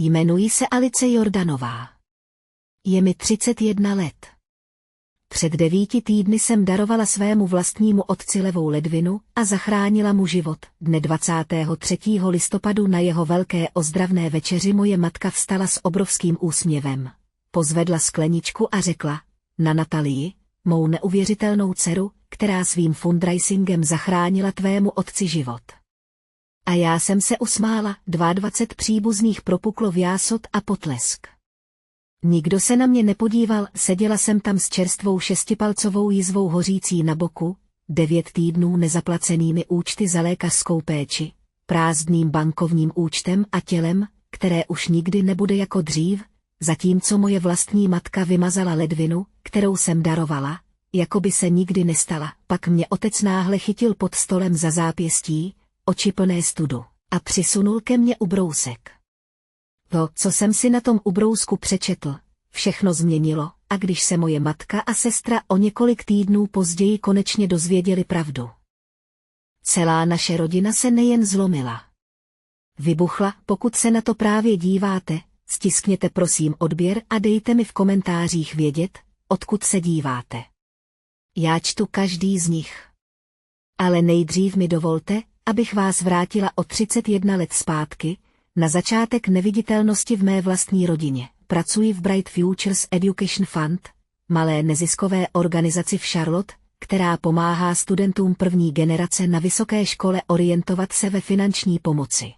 Jmenuji se Alice Jordanová. Je mi 31 let. Před 9 týdny jsem darovala svému vlastnímu otci levou ledvinu a zachránila mu život. Dne 23. listopadu na jeho velké ozdravné večeři moje matka vstala s obrovským úsměvem. Pozvedla skleničku a řekla: na Natalii, mou neuvěřitelnou dceru, která svým fundraisingem zachránila tvému otci život. A já jsem se usmála, 22 příbuzných propuklo v jásot a potlesk. Nikdo se na mě nepodíval, seděla jsem tam s čerstvou 6palcovou jizvou hořící na boku, 9 týdnů nezaplacenými účty za lékařskou péči, prázdným bankovním účtem a tělem, které už nikdy nebude jako dřív, zatímco moje vlastní matka vymazala ledvinu, kterou jsem darovala, jako by se nikdy nestala. Pak mě otec náhle chytil pod stolem za zápěstí, oči plné studu, a přisunul ke mně ubrousek. To, co jsem si na tom ubrousku přečetl, všechno změnilo, a když se moje matka a sestra o několik týdnů později konečně dozvěděli pravdu. Celá naše rodina se nejen zlomila. Vybuchla. Pokud se na to právě díváte, stiskněte prosím odběr a dejte mi v komentářích vědět, odkud se díváte. Já čtu každý z nich. Ale nejdřív mi dovolte, abych vás vrátila o 31 let zpátky, na začátek neviditelnosti v mé vlastní rodině. Pracuji v Bright Futures Education Fund, malé neziskové organizaci v Charlotte, která pomáhá studentům první generace na vysoké škole orientovat se ve finanční pomoci.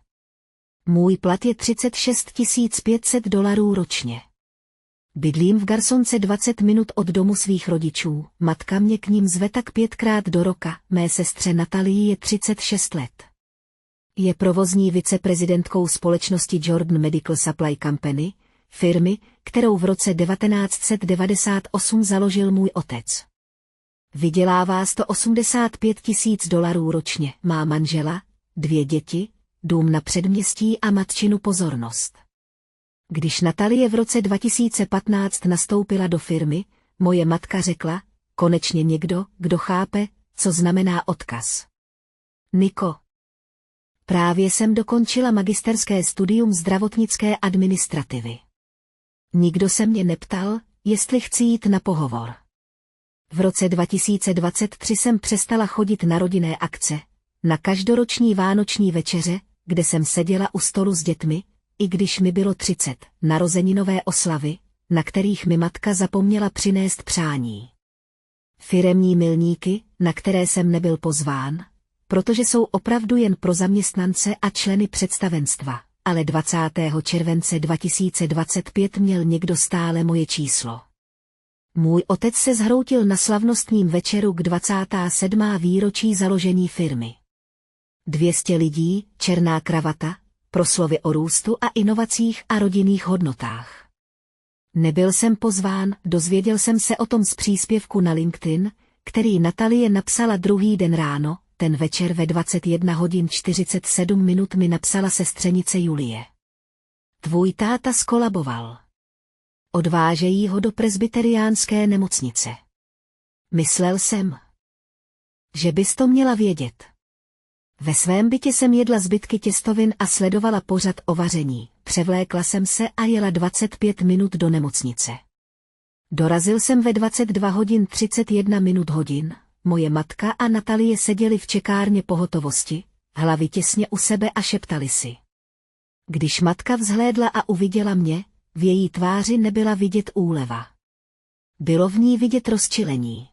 Můj plat je $36 500 ročně. Bydlím v Garsonce 20 minut od domu svých rodičů, matka mě k ním zve tak 5krát do roka, mé sestře Natalii je 36 let. Je provozní viceprezidentkou společnosti Jordan Medical Supply Company, firmy, kterou v roce 1998 založil můj otec. Vydělává $185 000 ročně, má manžela, 2 děti, dům na předměstí a matčinu pozornost. Když Natalie v roce 2015 nastoupila do firmy, moje matka řekla: konečně někdo, kdo chápe, co znamená odkaz. Niko. Právě jsem dokončila magisterské studium zdravotnické administrativy. Nikdo se mě neptal, jestli chci jít na pohovor. V roce 2023 jsem přestala chodit na rodinné akce, na každoroční vánoční večeře, kde jsem seděla u stolu s dětmi, i když mi bylo 30, narozeninové oslavy, na kterých mi matka zapomněla přinést přání. Firemní milníky, na které jsem nebyl pozván, protože jsou opravdu jen pro zaměstnance a členy představenstva, ale 20. července 2025 měl někdo stále moje číslo. Můj otec se zhroutil na slavnostním večeru k 27. výročí založení firmy. 200 lidí, černá kravata, proslovy o růstu a inovacích a rodinných hodnotách. Nebyl jsem pozván, dozvěděl jsem se o tom z příspěvku na LinkedIn, který Natalie napsala druhý den ráno. Ten večer ve 21 hodin 47 minut mi napsala sestřenice Julie. Tvůj táta skolaboval. Odvážejí ho do presbyteriánské nemocnice. Myslel jsem, že bys to měla vědět. Ve svém bytě jsem jedla zbytky těstovin a sledovala pořad o vaření. Převlékla jsem se a jela 25 minut do nemocnice. Dorazil jsem ve 22 hodin 31 minut hodin. Moje matka a Natalie seděli v čekárně pohotovosti, hlavy těsně u sebe a šeptali si. Když matka vzhlédla a uviděla mě, v její tváři nebyla vidět úleva. Bylo v ní vidět rozčilení.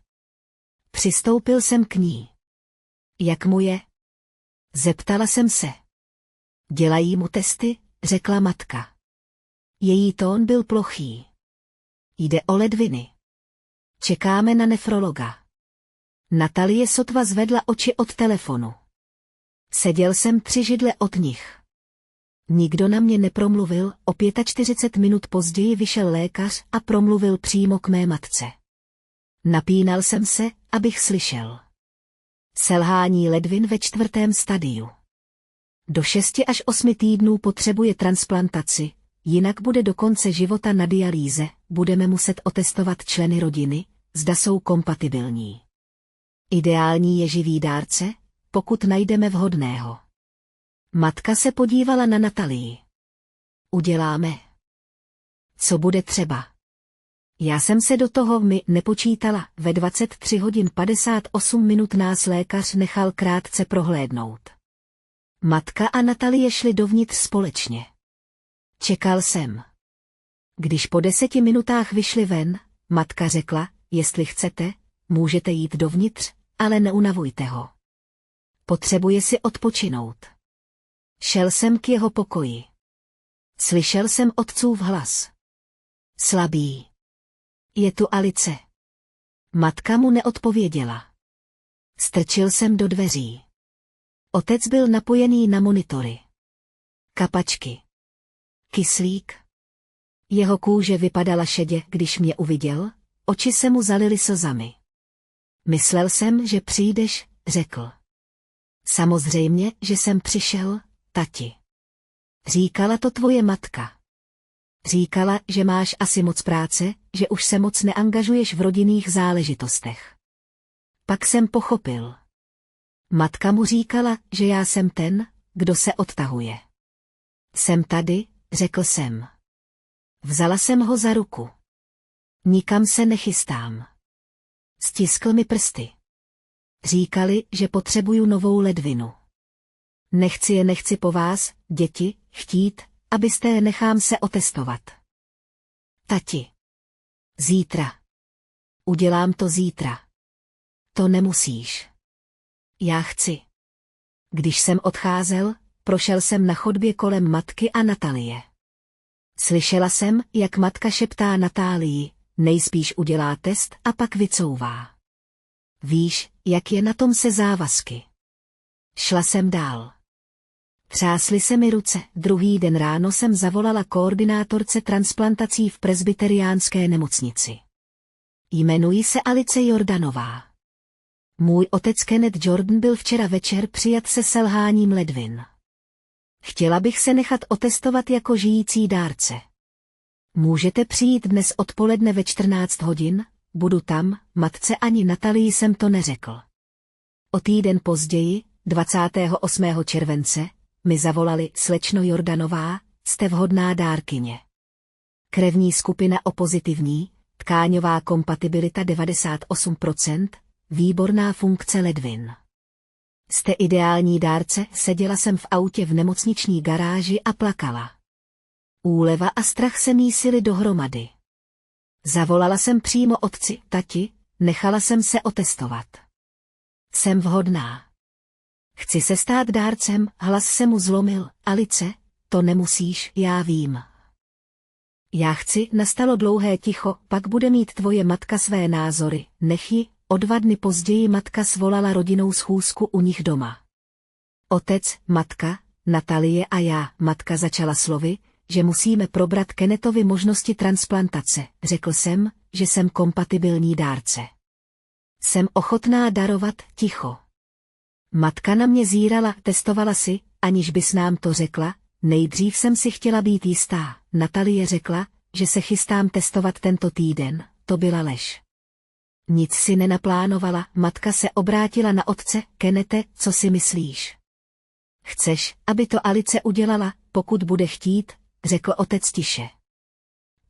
Přistoupil jsem k ní. Jak mu je? Zeptala jsem se. Dělají mu testy, řekla matka. Její tón byl plochý. Jde o ledviny. Čekáme na nefrologa. Natalie sotva zvedla oči od telefonu. Seděl jsem 3 židle od nich. Nikdo na mě nepromluvil, o 45 minut později vyšel lékař a promluvil přímo k mé matce. Napínal jsem se, abych slyšel. Selhání ledvin ve 4. stadiu. Do 6 až 8 týdnů potřebuje transplantaci, jinak bude do konce života na dialýze, budeme muset otestovat členy rodiny, zda jsou kompatibilní. Ideální je živý dárce, pokud najdeme vhodného. Matka se podívala na Natalii. Uděláme. Co bude třeba. Já jsem se do toho nepočítala, ve 23 hodin 58 minut nás lékař nechal krátce prohlédnout. Matka a Natalie šly dovnitř společně. Čekal jsem. Když po 10 minutách vyšli ven, matka řekla, jestli chcete, můžete jít dovnitř, ale neunavujte ho. Potřebuje si odpočinout. Šel jsem k jeho pokoji. Slyšel jsem otcův hlas. Slabý. Je tu Alice. Matka mu neodpověděla. Strčil jsem do dveří. Otec byl napojený na monitory. Kapačky. Kyslík. Jeho kůže vypadala šedě, když mě uviděl, oči se mu zalily slzami. Myslel jsem, že přijdeš, řekl. Samozřejmě, že jsem přišel, tati. Říkala to tvoje matka. Říkala, že máš asi moc práce, že už se moc neangažuješ v rodinných záležitostech. Pak jsem pochopil. Matka mu říkala, že já jsem ten, kdo se odtahuje. Jsem tady, řekl jsem. Vzala jsem ho za ruku. Nikam se nechystám. Stiskl mi prsty. Říkali, že potřebuju novou ledvinu. Nechci po vás, děti, chtít, abyste je nechám se otestovat. Tati. Zítra. Udělám to zítra. To nemusíš. Já chci. Když jsem odcházel, prošel jsem na chodbě kolem matky a Natalie. Slyšela jsem, jak matka šeptá Natálii, nejspíš udělá test a pak vycouvá. Víš, jak je na tom se závazky. Šla jsem dál. Třásly se mi ruce, druhý den ráno jsem zavolala koordinátorce transplantací v presbyteriánské nemocnici. Jmenuji se Alice Jordanová. Můj otec Kenneth Jordan byl včera večer přijat se selháním ledvin. Chtěla bych se nechat otestovat jako žijící dárce. Můžete přijít dnes odpoledne ve 14 hodin, budu tam, matce ani Natalii jsem to neřekl. O týden později, 28. července, mi zavolali, slečno Jordanová, jste vhodná dárkyně. Krevní skupina O pozitivní, tkáňová kompatibilita 98%, výborná funkce ledvin. Jste ideální dárce, seděla jsem v autě v nemocniční garáži a plakala. Úleva a strach se mísily dohromady. Zavolala jsem přímo otci, tati, nechala jsem se otestovat. Jsem vhodná. Chci se stát dárcem, hlas se mu zlomil, Alice, to nemusíš, já vím. Já chci, nastalo dlouhé ticho, pak bude mít tvoje matka své názory, nech ji. O 2 dny později matka svolala rodinnou schůzku u nich doma. Otec, matka, Natalie a já, matka začala slovy, že musíme probrat Kennethovi možnosti transplantace, řekl jsem, že jsem kompatibilní dárce. Jsem ochotná darovat, ticho. Matka na mě zírala, testovala si, aniž bys nám to řekla, nejdřív jsem si chtěla být jistá, Natalie řekla, že se chystám testovat tento týden, to byla lež. Nic si nenaplánovala, matka se obrátila na otce, Kennete, co si myslíš? Chceš, aby to Alice udělala, pokud bude chtít, řekl otec tiše.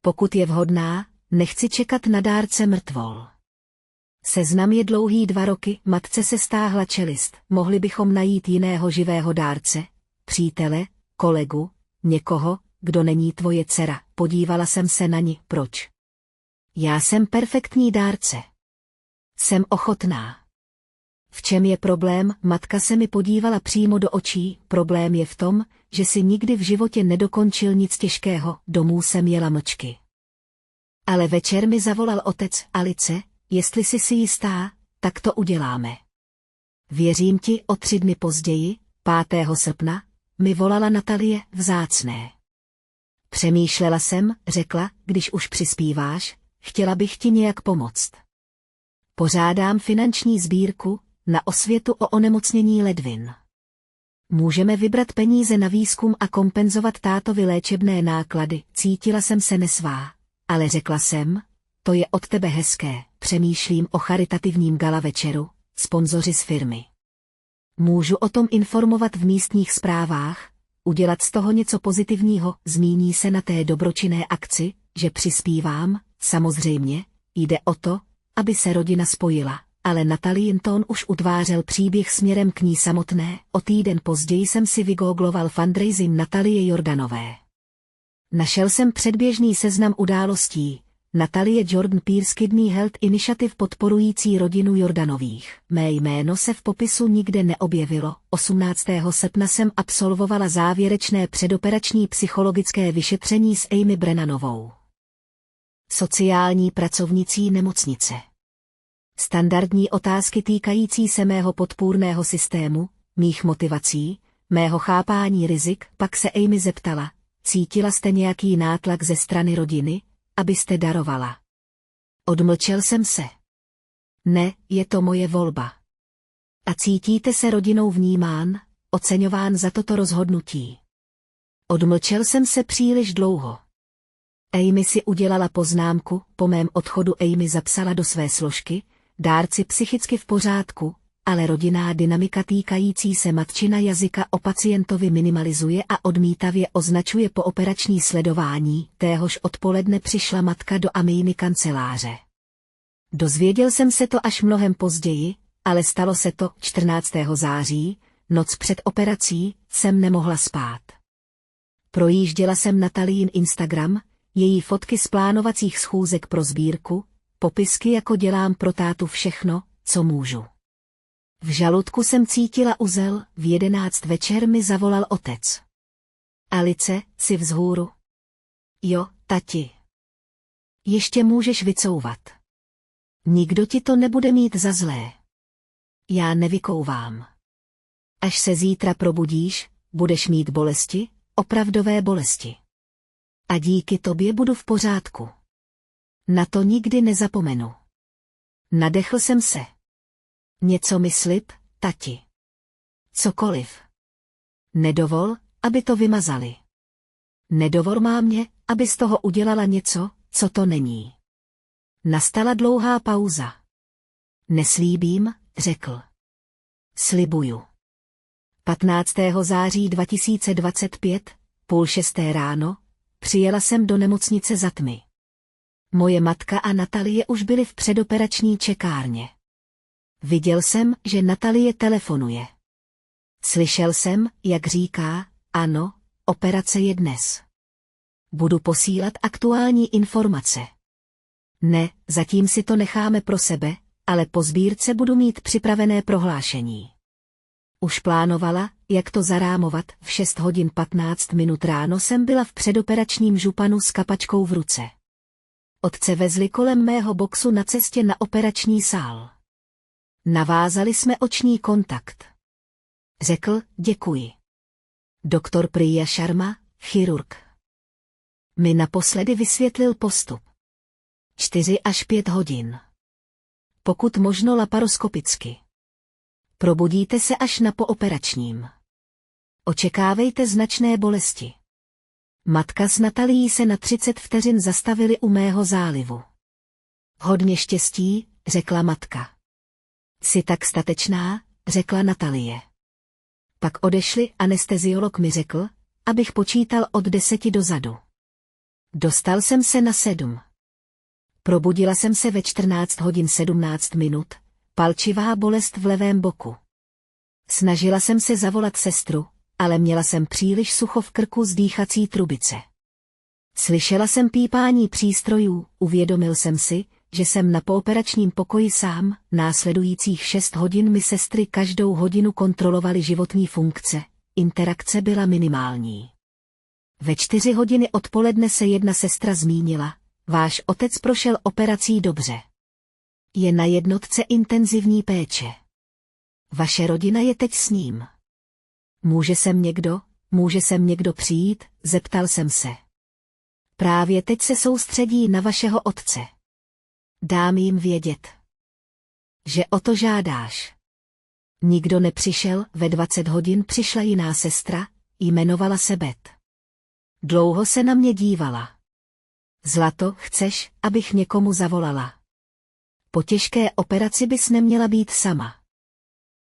Pokud je vhodná, nechci čekat na dárce mrtvol. Seznam je dlouhý 2 roky, matce se stáhla čelist, mohli bychom najít jiného živého dárce, přítele, kolegu, někoho, kdo není tvoje dcera, podívala jsem se na ni, proč? Já jsem perfektní dárce. Jsem ochotná. V čem je problém, matka se mi podívala přímo do očí, problém je v tom, že si nikdy v životě nedokončil nic těžkého, domů jsem jela mlčky. Ale večer mi zavolal otec, Alice, jestli jsi si jistá, tak to uděláme. Věřím ti, o 3 dny později, 5. srpna, mi volala Natalie, vzácné. Přemýšlela jsem, řekla, když už přispíváš, chtěla bych ti nějak pomoct. Pořádám finanční sbírku na osvětu o onemocnění ledvin. Můžeme vybrat peníze na výzkum a kompenzovat tátovi léčebné náklady, cítila jsem se nesvá, ale řekla jsem, to je od tebe hezké, přemýšlím o charitativním gala večeru, sponzoři z firmy. Můžu o tom informovat v místních zprávách, udělat z toho něco pozitivního, zmíní se na té dobročinné akci, že přispívám, samozřejmě, jde o to, aby se rodina spojila, ale Natalie Tón už utvářel příběh směrem k ní samotné, o týden později jsem si vygoogloval fundraising Natalie Jordanové. Našel jsem předběžný seznam událostí, Natalie Jordan Pierce Kidney Health Initiative podporující rodinu Jordanových. Mé jméno se v popisu nikde neobjevilo. 18. srpna jsem absolvovala závěrečné předoperační psychologické vyšetření s Amy Brennanovou, sociální pracovnicí nemocnice. Standardní otázky týkající se mého podpůrného systému, mých motivací, mého chápání rizik, pak se Amy zeptala, cítila jste nějaký nátlak ze strany rodiny, abyste darovala? Odmlčel jsem se. Ne, je to moje volba. A cítíte se rodinou vnímán, oceňován za toto rozhodnutí? Odmlčel jsem se příliš dlouho. Amy si udělala poznámku, po mém odchodu Amy zapsala do své složky, dárci psychicky v pořádku, ale rodinná dynamika týkající se matčina jazyka o pacientovi minimalizuje a odmítavě označuje pooperační sledování. Téhož odpoledne přišla matka do Aminy kanceláře. Dozvěděl jsem se to až mnohem později, ale stalo se to 14. září, noc před operací, jsem nemohla spát. Projížděla jsem Natalín Instagram, její fotky z plánovacích schůzek pro sbírku, popisky jako dělám pro tátu všechno, co můžu. V žaludku jsem cítila uzel, v 11 večer mi zavolal otec. Alice, jsi vzhůru? Jo, tati. Ještě můžeš vycouvat. Nikdo ti to nebude mít za zlé. Já nevykouvám. Až se zítra probudíš, budeš mít bolesti, opravdové bolesti. A díky tobě budu v pořádku. Na to nikdy nezapomenu. Nadechl jsem se. Něco mi slib, tati. Cokoliv. Nedovol, aby to vymazali. Nedovol mámě, aby z toho udělala něco, co to není. Nastala dlouhá pauza. Neslíbím, řekl. Slibuju. 15. září 2025, 5:30 ráno, přijela jsem do nemocnice za tmy. Moje matka a Natalie už byly v předoperační čekárně. Viděl jsem, že Natalie telefonuje. Slyšel jsem, jak říká, ano, operace je dnes. Budu posílat aktuální informace. Ne, zatím si to necháme pro sebe, ale po sbírce budu mít připravené prohlášení. Už plánovala, jak to zarámovat, v 6:15 ráno jsem byla v předoperačním županu s kapačkou v ruce. Otce vezli kolem mého boxu na cestě na operační sál. Navázali jsme oční kontakt. Řekl, děkuji. Doktor Priya Sharma, chirurg, mi naposledy vysvětlil postup. 4 až 5 hodin. Pokud možno laparoskopicky. Probudíte se až na pooperačním. Očekávejte značné bolesti. Matka s Natalií se na 30 vteřin zastavili u mého zálivu. Hodně štěstí, řekla matka. Jsi tak statečná, řekla Natalie. Pak odešli, anesteziolog mi řekl, abych počítal od 10 dozadu. Dostal jsem se na 7. Probudila jsem se ve 14:17, palčivá bolest v levém boku. Snažila jsem se zavolat sestru, ale měla jsem příliš sucho v krku z dýchací trubice. Slyšela jsem pípání přístrojů, uvědomil jsem si, že jsem na pooperačním pokoji sám, následujících 6 hodin mi sestry každou hodinu kontrolovaly životní funkce, interakce byla minimální. Ve 4 hodiny odpoledne se jedna sestra zmínila, váš otec prošel operací dobře. Je na jednotce intenzivní péče. Vaše rodina je teď s ním. Může sem někdo přijít, zeptal jsem se. Právě teď se soustředí na vašeho otce. Dám jim vědět, že o to žádáš. Nikdo nepřišel, ve 20 hodin přišla jiná sestra, jmenovala se Bet. Dlouho se na mě dívala. Zlato, chceš, abych někomu zavolala? Po těžké operaci bys neměla být sama.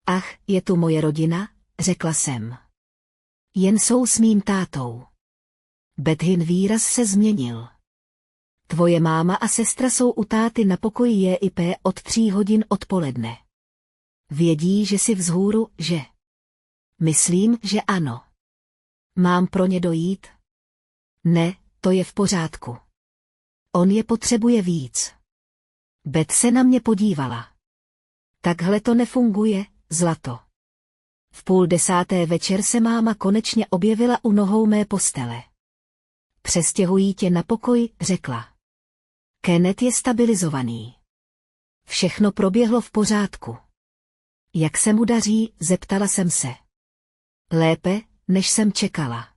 Ach, je tu moje rodina, řekla jsem. Jen jsou s mým tátou. Bethin výraz se změnil. Tvoje máma a sestra jsou u táty na pokoji JIP od 3 hodin odpoledne. Vědí, že jsi vzhůru, že? Myslím, že ano. Mám pro ně dojít? Ne, to je v pořádku. On je potřebuje víc. Bet se na mě podívala. Takhle to nefunguje, zlato. V 9:30 večer se máma konečně objevila u nohou mé postele. Přestěhují tě na pokoj, řekla. Kenneth je stabilizovaný. Všechno proběhlo v pořádku. Jak se mu daří, zeptala jsem se. Lépe, než jsem čekala.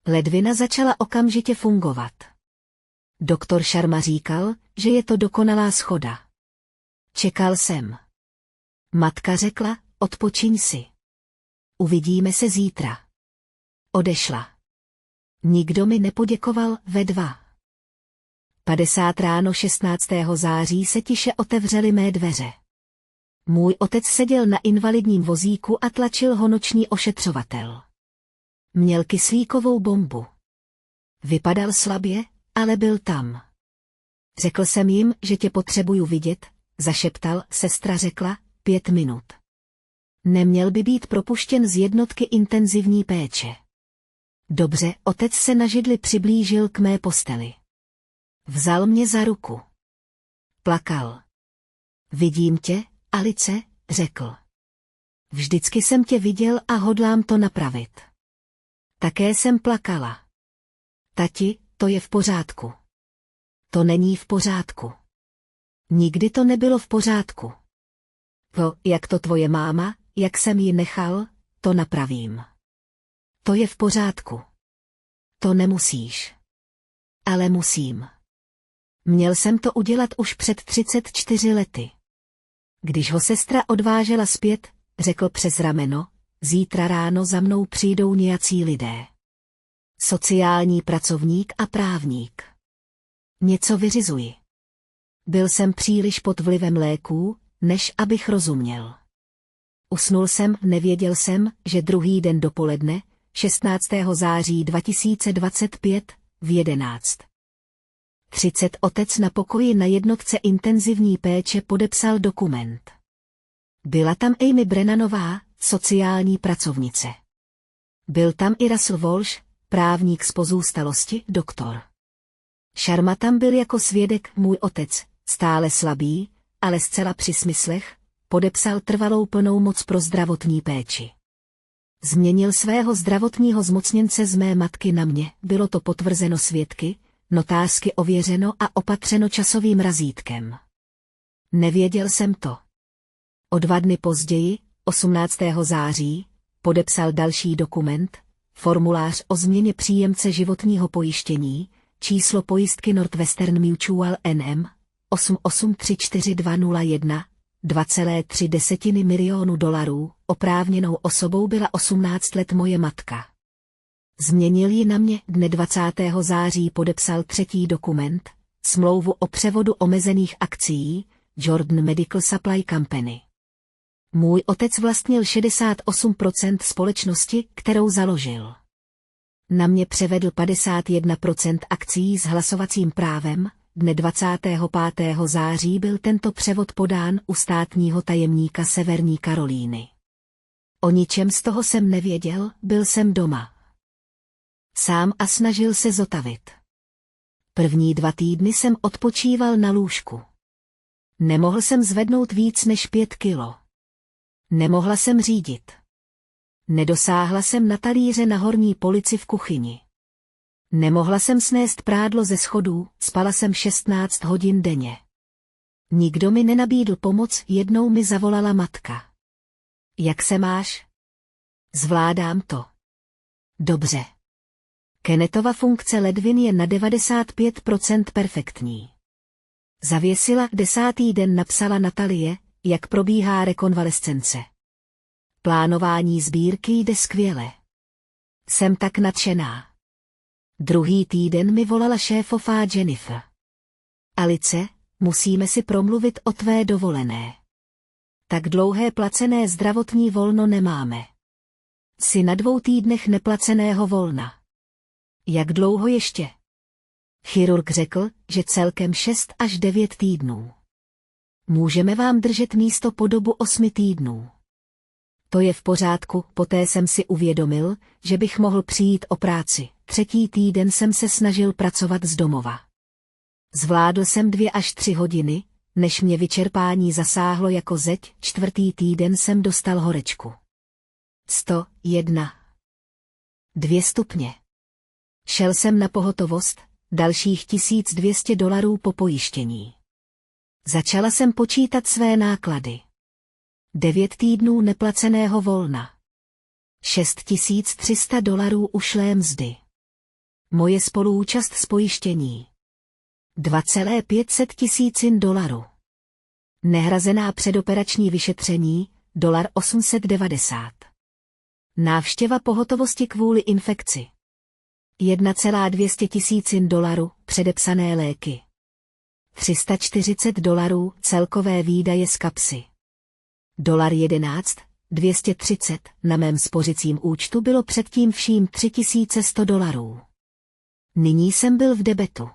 Ledvina začala okamžitě fungovat. Doktor Sharma říkal, že je to dokonalá schoda. Čekal jsem. Matka řekla, odpočiň si. Uvidíme se zítra. Odešla. Nikdo mi nepoděkoval ve 2:50 ráno 16. září se tiše otevřely mé dveře. Můj otec seděl na invalidním vozíku a tlačil ho noční ošetřovatel. Měl kyslíkovou bombu. Vypadal slabě, ale byl tam. Řekl jsem jim, že tě potřebuju vidět, zašeptal, sestra řekla, 5 minut. Neměl by být propuštěn z jednotky intenzivní péče. Dobře, otec se na židli přiblížil k mé posteli. Vzal mě za ruku. Plakal. Vidím tě, Alice, řekl. Vždycky jsem tě viděl a hodlám to napravit. Také jsem plakala. Tati, to je v pořádku. To není v pořádku. Nikdy to nebylo v pořádku. To, jak to tvoje máma, jak jsem ji nechal, to napravím. To je v pořádku. To nemusíš. Ale musím. Měl jsem to udělat už před 34 lety. Když ho sestra odvážela zpět, řekl přes rameno, zítra ráno za mnou přijdou nějací lidé. Sociální pracovník a právník. Něco vyřizuji. Byl jsem příliš pod vlivem léků, než abych rozuměl. Usnul jsem, nevěděl jsem, že druhý den dopoledne, 16. září 2025, v 11:30 otec na pokoji na jednotce intenzivní péče podepsal dokument. Byla tam Amy Brennanová, sociální pracovnice. Byl tam i Russell Walsh, právník z pozůstalosti, doktor. Sharma tam byl jako svědek, můj otec, stále slabý, ale zcela při smyslech, podepsal trvalou plnou moc pro zdravotní péči. Změnil svého zdravotního zmocněnce z mé matky na mě, bylo to potvrzeno svědky, notářsky ověřeno a opatřeno časovým razítkem. Nevěděl jsem to. O 2 dny později, 18. září, podepsal další dokument, formulář o změně příjemce životního pojištění, číslo pojistky Northwestern Mutual NM, 883421, $2,3 milionu, oprávněnou osobou byla 18 let moje matka. Změnil ji na mě, dne 20. září podepsal 3. dokument, smlouvu o převodu omezených akcií, Jordan Medical Supply Company. Můj otec vlastnil 68% společnosti, kterou založil. Na mě převedl 51% akcií s hlasovacím právem, dne 25. září byl tento převod podán u státního tajemníka Severní Karolíny. O ničem z toho jsem nevěděl, byl jsem doma. Sám a snažil se zotavit. První 2 týdny jsem odpočíval na lůžku. Nemohl jsem zvednout víc než 5 kilo. Nemohla jsem řídit. Nedosáhla jsem na talíře na horní polici v kuchyni. Nemohla jsem snést prádlo ze schodů, spala jsem 16 hodin denně. Nikdo mi nenabídl pomoc, jednou mi zavolala matka. Jak se máš? Zvládám to. Dobře. Kennethova funkce ledvin je na 95% perfektní. Zavěsila, 10. den napsala Natalie, jak probíhá rekonvalescence. Plánování sbírky jde skvěle. Jsem tak nadšená. Druhý týden mi volala šéfová Jennifer. Alice, musíme si promluvit o tvé dovolené. Tak dlouhé placené zdravotní volno nemáme. Jsi na 2 týdnech neplaceného volna. Jak dlouho ještě? Chirurg řekl, že celkem 6 až 9 týdnů. Můžeme vám držet místo po dobu 8 týdnů. To je v pořádku, poté jsem si uvědomil, že bych mohl přijít o práci. 3. týden jsem se snažil pracovat z domova. Zvládl jsem 2 až 3 hodiny, než mě vyčerpání zasáhlo jako zeď. 4. týden jsem dostal horečku. 101. 2 stupně. Šel jsem na pohotovost, dalších $1200 po pojištění. Začala jsem počítat své náklady. 9 týdnů neplaceného volna. $6300 ušlé mzdy. Moje spoluúčast z pojištění. $2,500 Nehrazená předoperační vyšetření, $890. Návštěva pohotovosti kvůli infekci. $1,200 předepsané léky. $340 celkové výdaje z kapsy. $11,230 na mém spořicím účtu bylo předtím vším $3,100. Nyní jsem byl v debetu.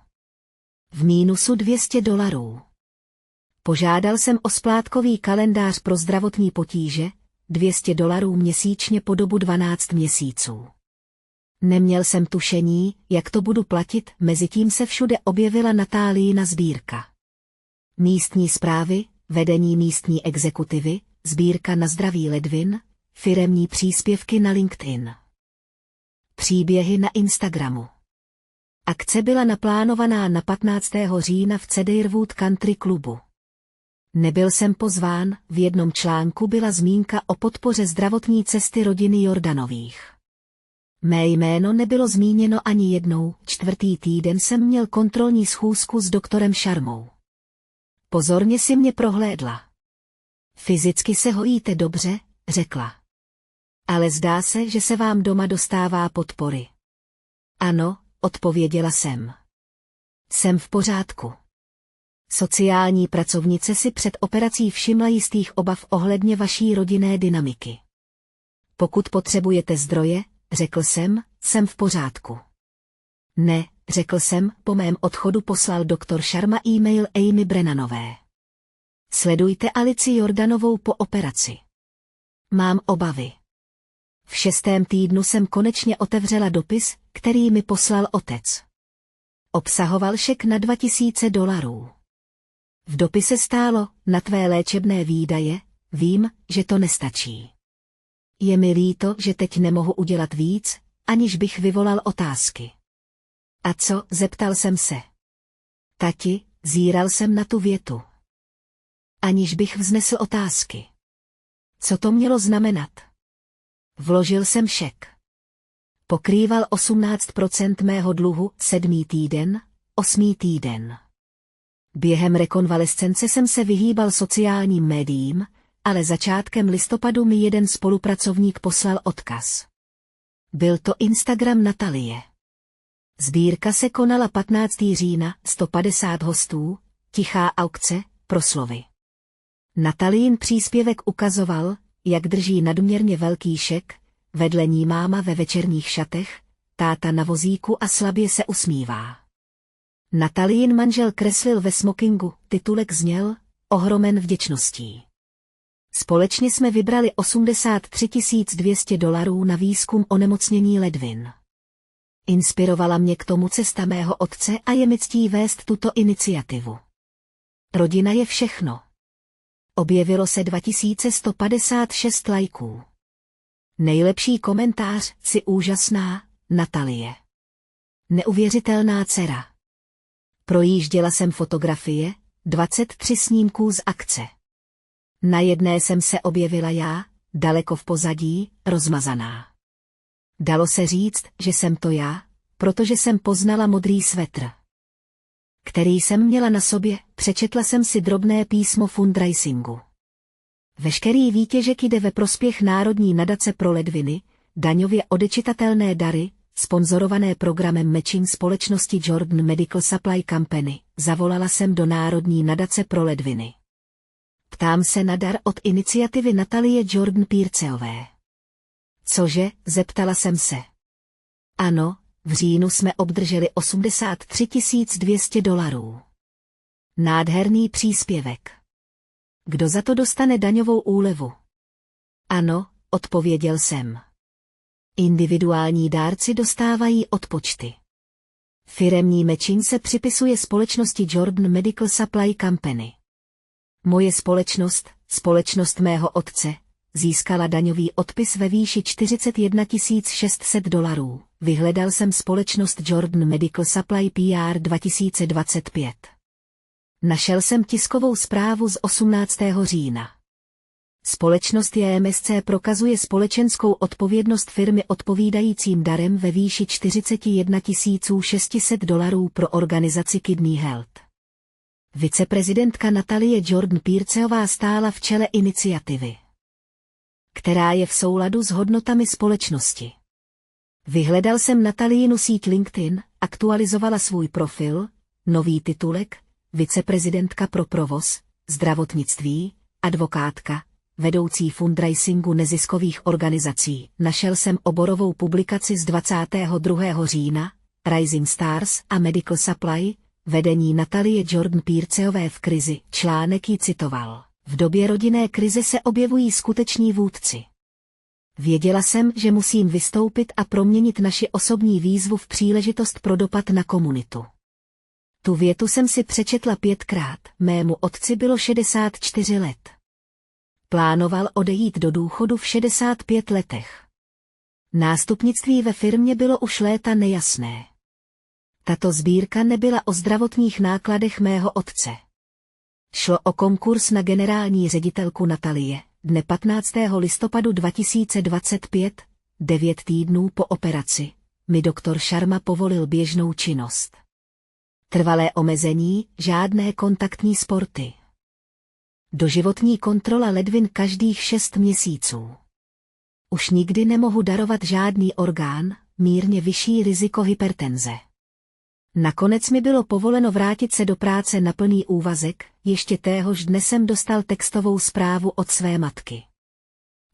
V mínusu $200. Požádal jsem o splátkový kalendář pro zdravotní potíže, $200 měsíčně po dobu 12 měsíců. Neměl jsem tušení, jak to budu platit, mezitím se všude objevila Natáliina sbírka. Místní správy, vedení místní exekutivy, sbírka na zdraví ledvin, firemní příspěvky na LinkedIn. Příběhy na Instagramu. Akce byla naplánovaná na 15. října v Cedarwood Country klubu. Nebyl jsem pozván, v jednom článku byla zmínka o podpoře zdravotní cesty rodiny Jordanových. Mé jméno nebylo zmíněno ani jednou. 4. týden jsem měl kontrolní schůzku s doktorem Sharmou. Pozorně si mě prohlédla. Fyzicky se hojíte dobře, řekla. Ale zdá se, že se vám doma dostává podpory. Ano, odpověděla jsem. Jsem v pořádku. Sociální pracovnice si před operací všimla jistých obav ohledně vaší rodinné dynamiky. Pokud potřebujete zdroje, řekl jsem v pořádku. Ne, řekl jsem, po mém odchodu poslal doktor Sharma e-mail Amy Brennanové. Sledujte Alici Jordanovou po operaci. Mám obavy. V 6. týdnu jsem konečně otevřela dopis, který mi poslal otec. Obsahoval šek na $2000. V dopise stálo, na tvé léčebné výdaje, vím, že to nestačí. Je mi líto, že teď nemohu udělat víc, aniž bych vyvolal otázky. A co, zeptal jsem se. Tati, zíral jsem na tu větu. Aniž bych vznesl otázky. Co to mělo znamenat? Vložil jsem šek. Pokrýval 18% mého dluhu, 7. týden, 8. týden. Během rekonvalescence jsem se vyhýbal sociálním médiím, ale začátkem listopadu mi jeden spolupracovník poslal odkaz. Byl to Instagram Natalie. Sbírka se konala 15. října, 150 hostů, tichá aukce, proslovy. Natalín příspěvek ukazoval, jak drží nadměrně velký šek, vedle ní máma ve večerních šatech, táta na vozíku a slabě se usmívá. Natalín manžel kreslil ve smokingu, titulek zněl, ohromen vděčností. Společně jsme vybrali $83,200 na výzkum onemocnění ledvin. Inspirovala mě k tomu cesta mého otce a je mi ctí vést tuto iniciativu. Rodina je všechno. Objevilo se 2156 lajků. Nejlepší komentář, jsi úžasná, Natalie. Neuvěřitelná dcera. Projížděla jsem fotografie, 23 snímků z akce. Na jedné jsem se objevila já, daleko v pozadí, rozmazaná. Dalo se říct, že jsem to já, protože jsem poznala modrý svetr, který jsem měla na sobě, přečetla jsem si drobné písmo fundraisingu. Veškerý výtěžek jde ve prospěch Národní nadace pro ledviny, daňově odečitatelné dary, sponzorované programem matching společnosti Jordan Medical Supply Company. Zavolala jsem do Národní nadace pro ledviny. Ptám se na dar od iniciativy Natalie Jordan Pírceové. Cože, zeptala jsem se. Ano, v říjnu jsme obdrželi $83 200. Nádherný příspěvek. Kdo za to dostane daňovou úlevu? Ano, odpověděl jsem. Individuální dárci dostávají odpočty. Firemní matching se připisuje společnosti Jordan Medical Supply Company. Moje společnost, společnost mého otce, získala daňový odpis ve výši $41 600. Vyhledal jsem společnost Jordan Medical Supply PR 2025. Našel jsem tiskovou zprávu z 18. října. Společnost JMSC prokazuje společenskou odpovědnost firmy odpovídajícím darem ve výši $41 600 pro organizaci Kidney Health. Viceprezidentka Natalie Jordan Pearceová stála v čele iniciativy, která je v souladu s hodnotami společnosti. Vyhledal jsem Nataliinu síť LinkedIn, aktualizovala svůj profil, nový titulek, viceprezidentka pro provoz, zdravotnictví, advokátka, vedoucí fundraisingu neziskových organizací. Našel jsem oborovou publikaci z 22. října, Rising Stars a Medical Supply, vedení Natalie Jordan Pearceové v krizi. Článek ji citoval. V době rodinné krize se objevují skuteční vůdci. Věděla jsem, že musím vystoupit a proměnit naši osobní výzvu v příležitost pro dopad na komunitu. Tu větu jsem si přečetla 5krát. Mému otci bylo 64 let. Plánoval odejít do důchodu v 65 letech. Nástupnictví ve firmě bylo už léta nejasné. Tato sbírka nebyla o zdravotních nákladech mého otce. Šlo o konkurs na generální ředitelku Natalie. Dne 15. listopadu 2025, 9 týdnů po operaci, mi doktor Sharma povolil běžnou činnost. Trvalé omezení, žádné kontaktní sporty. Doživotní kontrola ledvin každých 6 měsíců. Už nikdy nemohu darovat žádný orgán, mírně vyšší riziko hypertenze. Nakonec mi bylo povoleno vrátit se do práce na plný úvazek, ještě téhož dne jsem dostal textovou zprávu od své matky.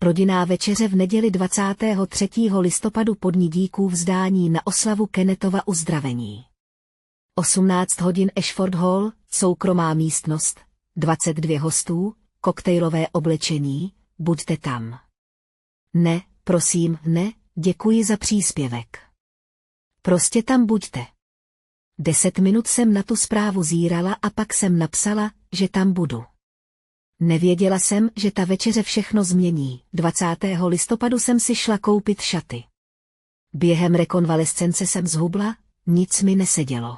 Rodinná večeře v neděli 23. listopadu po dni díků vzdání na oslavu Kennethova uzdravení. 18 hodin Ashford Hall, soukromá místnost, 22 hostů, koktejlové oblečení, buďte tam. Ne, prosím, ne, děkuji za příspěvek. Prostě tam buďte. 10 minut jsem na tu zprávu zírala a pak jsem napsala, že tam budu. Nevěděla jsem, že ta večeře všechno změní. 20. listopadu jsem si šla koupit šaty. Během rekonvalescence jsem zhubla, nic mi nesedělo.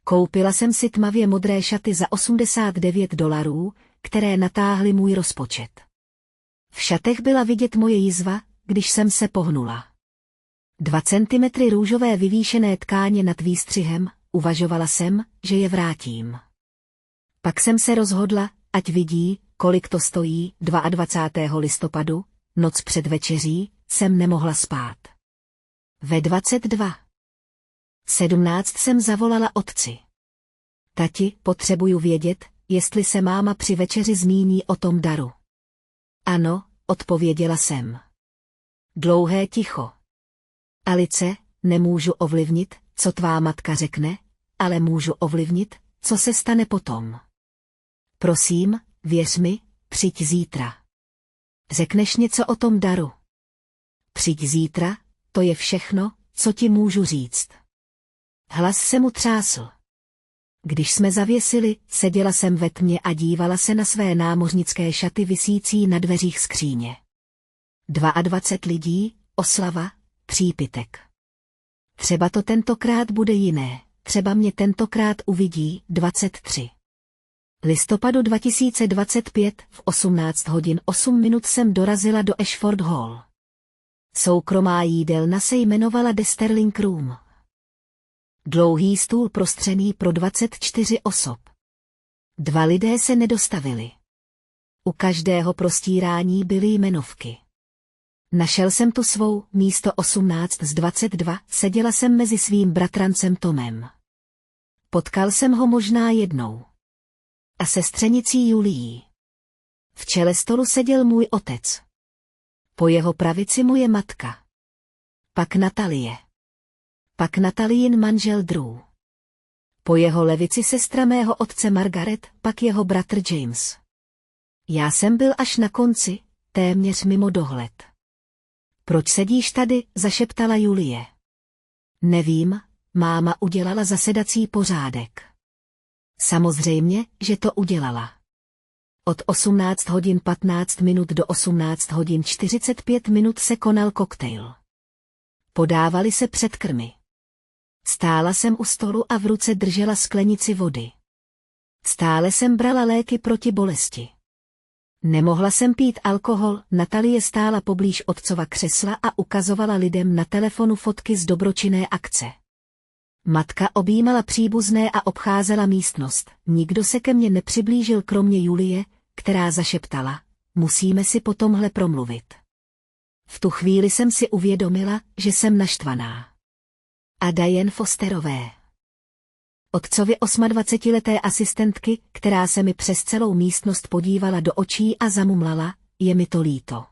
Koupila jsem si tmavě modré šaty za $89, které natáhly můj rozpočet. V šatech byla vidět moje jizva, když jsem se pohnula. 2 centimetry růžové vyvýšené tkáně nad výstřihem, uvažovala jsem, že je vrátím. Pak jsem se rozhodla, ať vidí, kolik to stojí. 22. listopadu, noc před večeří, jsem nemohla spát. Ve 22:17 jsem zavolala otci. Tati, potřebuju vědět, jestli se máma při večeři zmíní o tom daru. Ano, odpověděla jsem. Dlouhé ticho. Alice, nemůžu ovlivnit, co tvá matka řekne, ale můžu ovlivnit, co se stane potom. Prosím, věř mi, přijď zítra. Řekneš něco o tom daru? Přijď zítra, to je všechno, co ti můžu říct. Hlas se mu třásl. Když jsme zavěsili, seděla jsem ve tmě a dívala se na své námořnické šaty visící na dveřích skříně. 22 lidí, oslava, přípitek. Třeba to tentokrát bude jiné, třeba mě tentokrát uvidí. 23. listopadu 2025 v 18 hodin 8 minut jsem dorazila do Ashford Hall. Soukromá jídelna se jmenovala The Sterling Room. Dlouhý stůl prostřený pro 24 osob. 2 lidé se nedostavili. U každého prostírání byly jmenovky. Našel jsem tu svou, místo 18 z 22, seděla jsem mezi svým bratrancem Tomem. Potkal jsem ho možná jednou. A sestřenicí Julií. V čele stolu seděl můj otec. Po jeho pravici moje matka. Pak Natalie. Pak Nataliin manžel Drew. Po jeho levici sestra mého otce Margaret, pak jeho bratr James. Já jsem byl až na konci, téměř mimo dohled. Proč sedíš tady, zašeptala Julie. Nevím, máma udělala zasedací pořádek. Samozřejmě, že to udělala. Od 18 hodin 15 minut do 18 hodin 45 minut se konal koktejl. Podávali se předkrmy. Stála jsem u stolu a v ruce držela sklenici vody. Stále jsem brala léky proti bolesti. Nemohla jsem pít alkohol, Natalie stála poblíž otcova křesla a ukazovala lidem na telefonu fotky z dobročinné akce. Matka objímala příbuzné a obcházela místnost, nikdo se ke mně nepřiblížil kromě Julie, která zašeptala, musíme si po tomhle promluvit. V tu chvíli jsem si uvědomila, že jsem naštvaná. A Diane Fosterové. Otcovi 28leté asistentky, která se mi přes celou místnost podívala do očí a zamumlala, je mi to líto.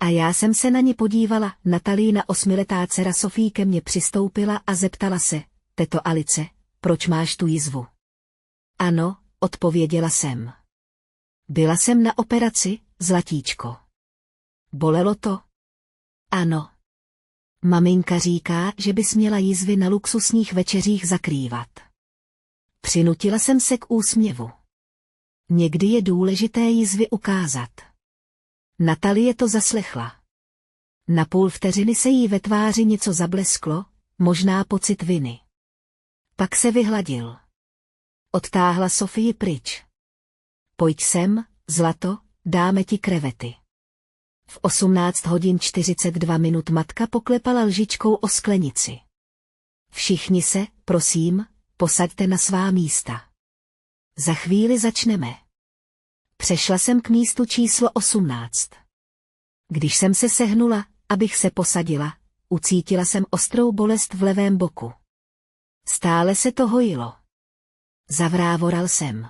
A já jsem se na ni podívala, Natalína 8letá dcera Sophie ke mně přistoupila a zeptala se, teto Alice, proč máš tu jizvu? Ano, odpověděla jsem. Byla jsem na operaci, zlatíčko. Bolelo to? Ano. Maminka říká, že bys měla jizvy na luxusních večeřích zakrývat. Přinutila jsem se k úsměvu. Někdy je důležité jizvy ukázat. Natalie to zaslechla. Na půl vteřiny se jí ve tváři něco zablesklo, možná pocit viny. Pak se vyhladil. Odtáhla Sofii pryč. Pojď sem, zlato, dáme ti krevety. V 18 hodin 42 minut matka poklepala lžičkou o sklenici. Všichni se, prosím, posaďte na svá místa. Za chvíli začneme. Přešla jsem k místu číslo 18. Když jsem se sehnula, abych se posadila, ucítila jsem ostrou bolest v levém boku. Stále se to hojilo. Zavrávoral jsem.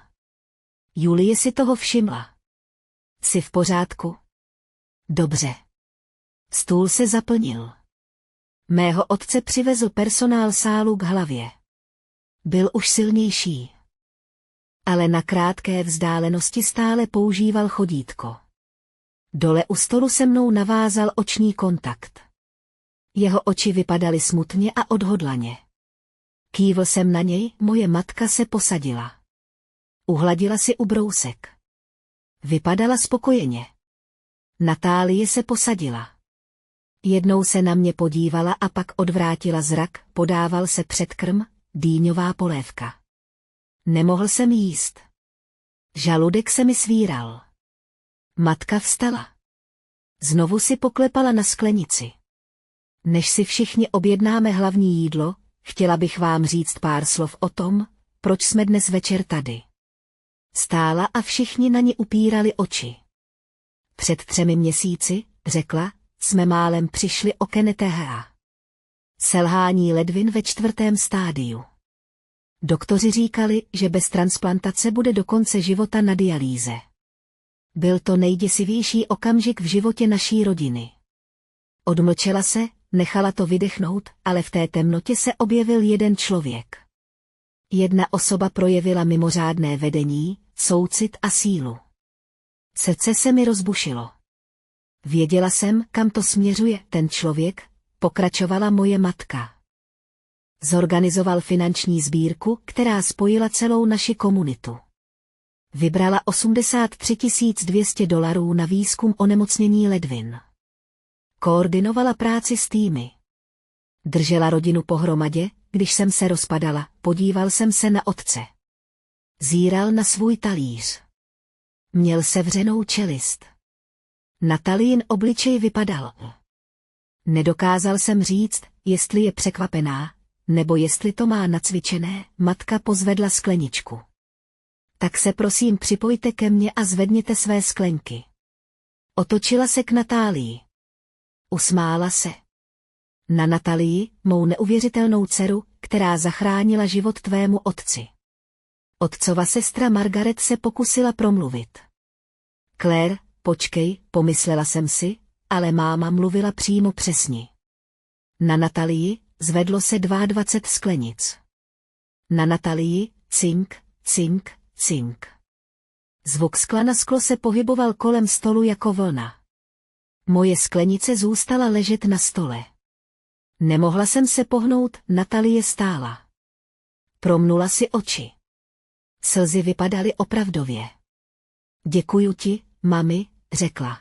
Julie si toho všimla. Jsi v pořádku? Dobře. Stůl se zaplnil. Mého otce přivezl personál sálu k hlavě. Byl už silnější. Ale na krátké vzdálenosti stále používal chodítko. Dole u stolu se mnou navázal oční kontakt. Jeho oči vypadaly smutně a odhodlaně. Kývl jsem na něj, moje matka se posadila. Uhladila si ubrousek. Vypadala spokojeně. Natálie se posadila. Jednou se na mě podívala a pak odvrátila zrak, podával se předkrm, dýňová polévka. Nemohl jsem jíst. Žaludek se mi svíral. Matka vstala. Znovu si poklepala na sklenici. Než si všichni objednáme hlavní jídlo, chtěla bych vám říct pár slov o tom, proč jsme dnes večer tady. Stála a všichni na ni upírali oči. Před 3 měsíci, řekla, jsme málem přišli o KNTH. Selhání ledvin ve 4. stádiu. Doktoři říkali, že bez transplantace bude do konce života na dialýze. Byl to nejděsivější okamžik v životě naší rodiny. Odmlčela se, nechala to vydechnout, ale v té temnotě se objevil jeden člověk. Jedna osoba projevila mimořádné vedení, soucit a sílu. Srdce se mi rozbušilo. Věděla jsem, kam to směřuje ten člověk, pokračovala moje matka. Zorganizoval finanční sbírku, která spojila celou naši komunitu. Vybrala $83 200 na výzkum onemocnění ledvin. Koordinovala práci s týmy. Držela rodinu pohromadě, když jsem se rozpadala, podíval jsem se na otce. Zíral na svůj talíř. Měl sevřenou čelist. Nataliin obličej vypadal. Nedokázal jsem říct, jestli je překvapená, nebo jestli to má nacvičené, matka pozvedla skleničku. Tak se prosím připojte ke mně a zvedněte své sklenky. Otočila se k Natálii. Usmála se. Na Natalii, mou neuvěřitelnou dceru, která zachránila život tvému otci. Otcova sestra Margaret se pokusila promluvit. Claire, počkej, pomyslela jsem si, ale máma mluvila přímo přesně. Na Natalii zvedlo se 22 sklenic. Na Natalii cink, cink, cink. Zvuk skla na sklo se pohyboval kolem stolu jako vlna. Moje sklenice zůstala ležet na stole. Nemohla jsem se pohnout, Natalie stála. Promnula si oči. Slzy vypadaly opravdově. Děkuju ti, mami, řekla.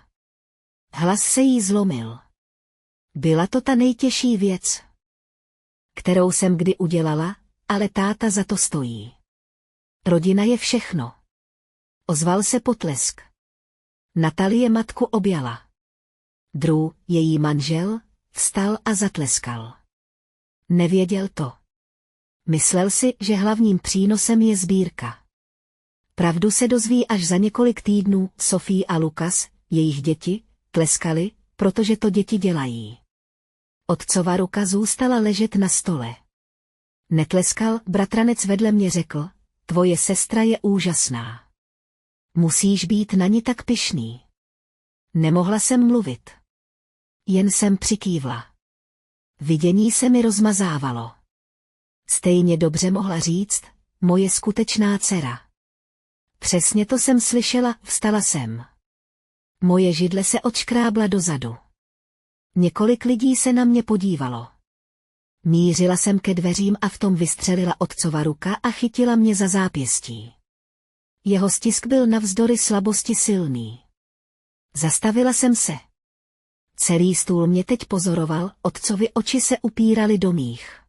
Hlas se jí zlomil. Byla to ta nejtěžší věc, kterou jsem kdy udělala, ale táta za to stojí. Rodina je všechno. Ozval se potlesk. Natalie matku objala. Drew, její manžel, vstal a zatleskal. Nevěděl to. Myslel si, že hlavním přínosem je sbírka. Pravdu se dozví až za několik týdnů. Sophie a Lukas, jejich děti, tleskali, protože to děti dělají. Otcova ruka zůstala ležet na stole. Netleskal, bratranec vedle mě řekl, tvoje sestra je úžasná. Musíš být na ní tak pyšný. Nemohla jsem mluvit. Jen jsem přikývla. Vidění se mi rozmazávalo. Stejně dobře mohla říct, moje skutečná dcera. Přesně to jsem slyšela, vstala jsem. Moje židle se odškrábla dozadu. Několik lidí se na mě podívalo. Mířila jsem ke dveřím a v tom vystřelila otcova ruka a chytila mě za zápěstí. Jeho stisk byl navzdory slabosti silný. Zastavila jsem se. Celý stůl mě teď pozoroval, otcovi oči se upíraly do mých.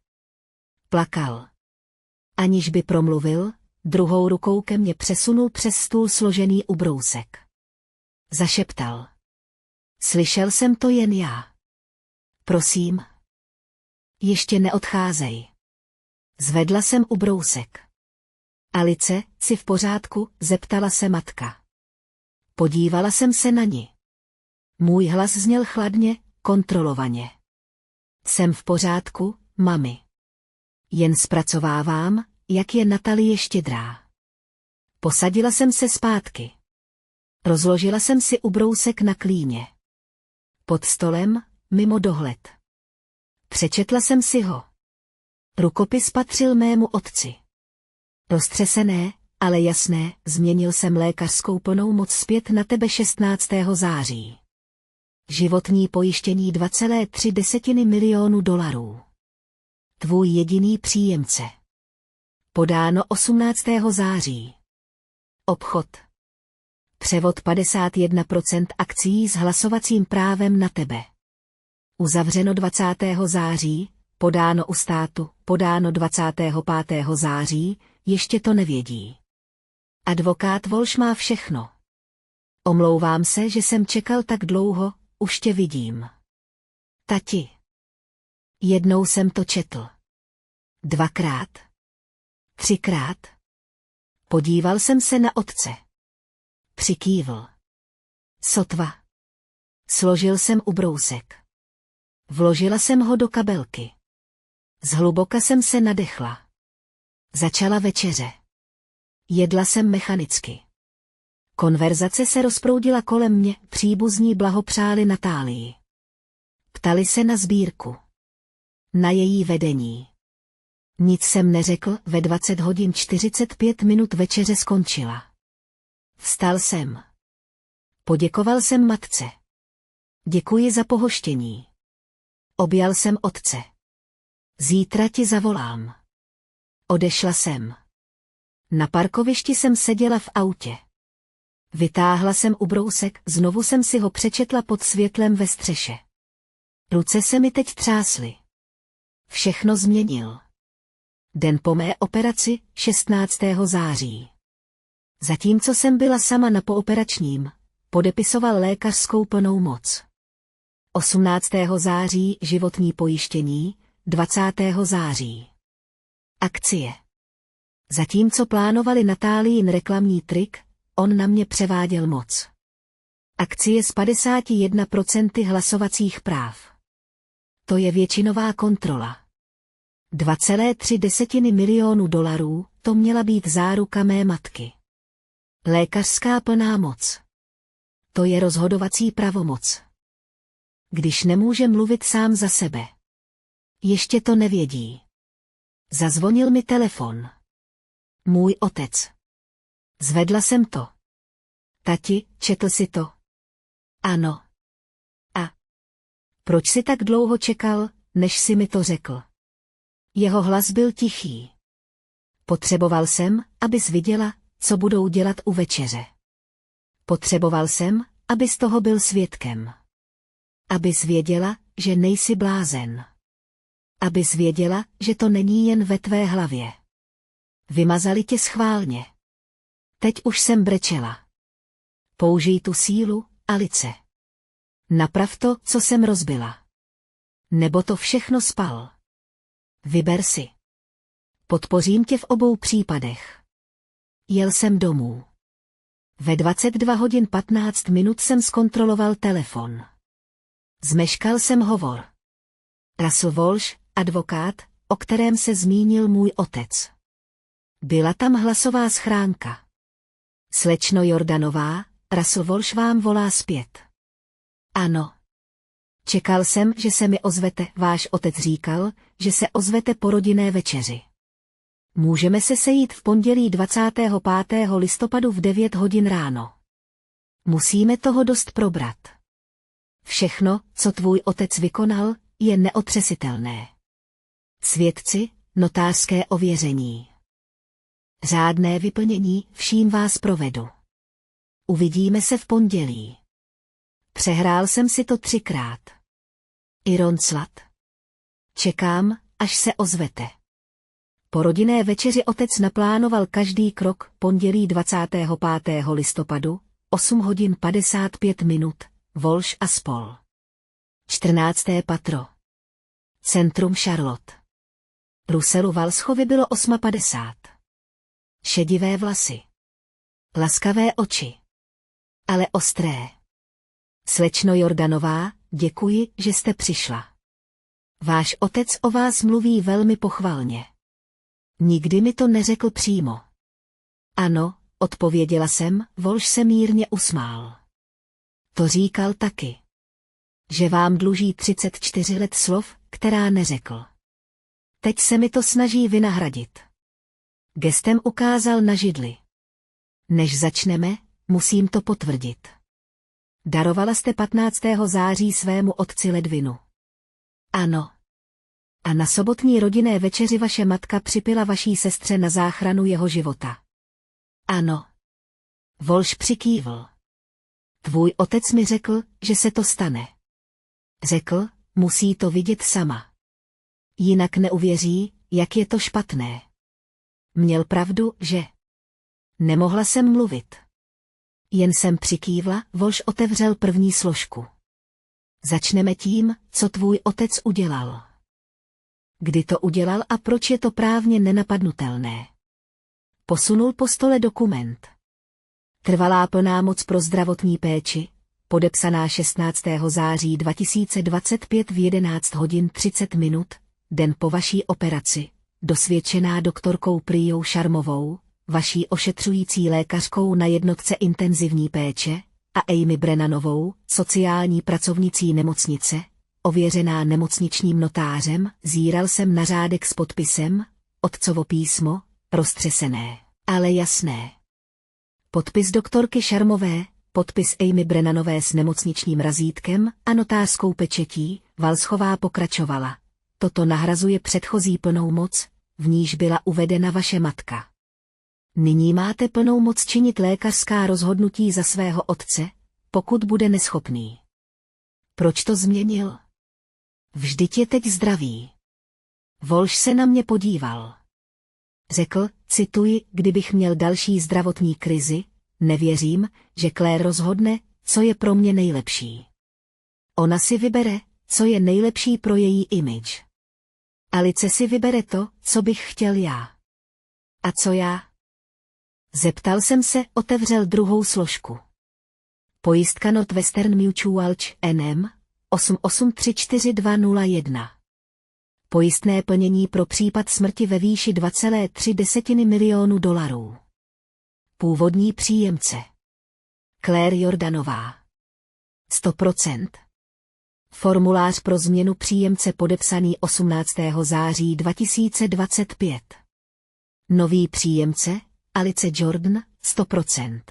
Plakal. Aniž by promluvil, druhou rukou ke mně přesunul přes stůl složený ubrousek. Zašeptal. Slyšel jsem to jen já. Prosím. Ještě neodcházej. Zvedla jsem ubrousek. Alice, jsi v pořádku? Zeptala se matka. Podívala jsem se na ni. Můj hlas zněl chladně, kontrolovaně. Jsem v pořádku, mami. Jen zpracovávám, jak je Natalie štědrá. Posadila jsem se zpátky. Rozložila jsem si ubrousek na klíně. Pod stolem, mimo dohled. Přečetla jsem si ho. Rukopis patřil mému otci. Roztřesené, ale jasné, změnil jsem lékařskou plnou moc zpět na tebe 16. září. Životní pojištění 2,3 milionu dolarů. Tvůj jediný příjemce. Podáno 18. září. Obchod. Převod 51% akcií s hlasovacím právem na tebe. Uzavřeno 20. září, podáno u státu, podáno 25. září, ještě to nevědí. Advokát Walsh má všechno. Omlouvám se, že jsem čekal tak dlouho, už tě vidím. Tati. Jednou jsem to četl. 2krát. 3krát. Podíval jsem se na otce. Přikývl. Sotva. Složil jsem ubrousek. Vložila jsem ho do kabelky. Zhluboka jsem se nadechla. Začala večeře. Jedla jsem mechanicky. Konverzace se rozproudila kolem mě, příbuzní blahopřáli Natálii. Ptali se na sbírku. Na její vedení. Nic jsem neřekl, ve 20 hodin 45 minut večeře skončila. Vstal jsem. Poděkoval jsem matce. Děkuji za pohoštění. Objal jsem otce. Zítra ti zavolám. Odešla jsem. Na parkovišti jsem seděla v autě. Vytáhla jsem ubrousek, znovu jsem si ho přečetla pod světlem ve střeše. Ruce se mi teď třásly. Všechno změnil. Den po mé operaci, 16. září. Zatímco jsem byla sama na pooperačním, podepisoval lékařskou plnou moc. 18. září životní pojištění, 20. září. Akcie. Zatímco plánovali Natáliin reklamní trik, on na mě převáděl moc. Akcie s 51% hlasovacích práv. To je většinová kontrola. 2,3 milionu dolarů, to měla být záruka mé matky. Lékařská plná moc. To je rozhodovací pravomoc. Když nemůže mluvit sám za sebe. Ještě to nevědí. Zazvonil mi telefon. Můj otec. Zvedla jsem to. Tati, četl jsi to? Ano. A proč jsi tak dlouho čekal, než jsi mi to řekl? Jeho hlas byl tichý. Potřeboval jsem, abys viděla, co budou dělat u večeře. Potřeboval jsem, abys toho byl svědkem. Abys věděla, že nejsi blázen. Abys věděla, že to není jen ve tvé hlavě. Vymazali tě schválně. Teď už jsem brečela. Použij tu sílu, Alice. Naprav to, co jsem rozbila. Nebo to všechno spal. Vyber si. Podpořím tě v obou případech. Jel jsem domů. Ve 22 hodin 15 minut jsem zkontroloval telefon. Zmeškal jsem hovor. Russell Walsh, advokát, o kterém se zmínil můj otec. Byla tam hlasová schránka. Slečno Jordanová, Russell Walsh vám volá zpět. Ano. Čekal jsem, že se mi ozvete, váš otec říkal, že se ozvete po rodinné večeři. Můžeme se sejít v pondělí 25. listopadu v 9 hodin ráno. Musíme toho dost probrat. Všechno, co tvůj otec vykonal, je neotřesitelné. Svědci, notářské ověření. Řádné vyplnění, vším vás provedu. Uvidíme se v pondělí. Přehrál jsem si to 3krát. Ironslat. Čekám, až se ozvete. Po rodinné večeři otec naplánoval každý krok pondělí 25. listopadu, 8 hodin 55 minut, Walsh a spol. 14. patro. Centrum Charlotte. Russellu Walshovi bylo 8:50. Šedivé vlasy. Laskavé oči. Ale ostré. Slečno Jordanová, děkuji, že jste přišla. Váš otec o vás mluví velmi pochvalně. Nikdy mi to neřekl přímo. Ano, odpověděla jsem, Walsh se mírně usmál. To říkal taky. Že vám dluží 34 let slov, která neřekl. Teď se mi to snaží vynahradit. Gestem ukázal na židli. Než začneme, musím to potvrdit. Darovala jste 15. září svému otci ledvinu. Ano. A na sobotní rodinné večeři vaše matka připila vaší sestře na záchranu jeho života. Ano. Walsh přikývl. Tvůj otec mi řekl, že se to stane. Řekl, musí to vidět sama. Jinak neuvěří, jak je to špatné. Měl pravdu, že... Nemohla jsem mluvit. Jen jsem přikývla, Walsh otevřel první složku. Začneme tím, co tvůj otec udělal. Kdy to udělal a proč je to právně nenapadnutelné. Posunul po stole dokument. Trvalá plná moc pro zdravotní péči, podepsaná 16. září 2025 v 11 hodin 30 minut, den po vaší operaci, dosvědčená doktorkou Priou Šarmovou, vaší ošetřující lékařkou na jednotce intenzivní péče, a Amy Brennanovou, sociální pracovnicí nemocnice, ověřená nemocničním notářem, zíral jsem na řádek s podpisem, otcovo písmo, roztřesené, ale jasné. Podpis doktorky Šarmové, podpis Amy Brennanové s nemocničním razítkem a notářskou pečetí, Walshová pokračovala. Toto nahrazuje předchozí plnou moc, v níž byla uvedena vaše matka. Nyní máte plnou moc činit lékařská rozhodnutí za svého otce, pokud bude neschopný. Proč to změnil? Vždyť je teď zdravý. Walsh se na mě podíval. Řekl, cituji, kdybych měl další zdravotní krizi, nevěřím, že Claire rozhodne, co je pro mě nejlepší. Ona si vybere, co je nejlepší pro její image. Alice si vybere to, co bych chtěl já. A co já? Zeptal jsem se, otevřel druhou složku. Pojistka Northwestern Mutual NM 88340201. Pojistné plnění pro případ smrti ve výši $2,3 milionu. Původní příjemce. Claire Jordanová. 100%. Formulář pro změnu příjemce podepsaný 18. září 2025. Nový příjemce, Alice Jordan, 100%.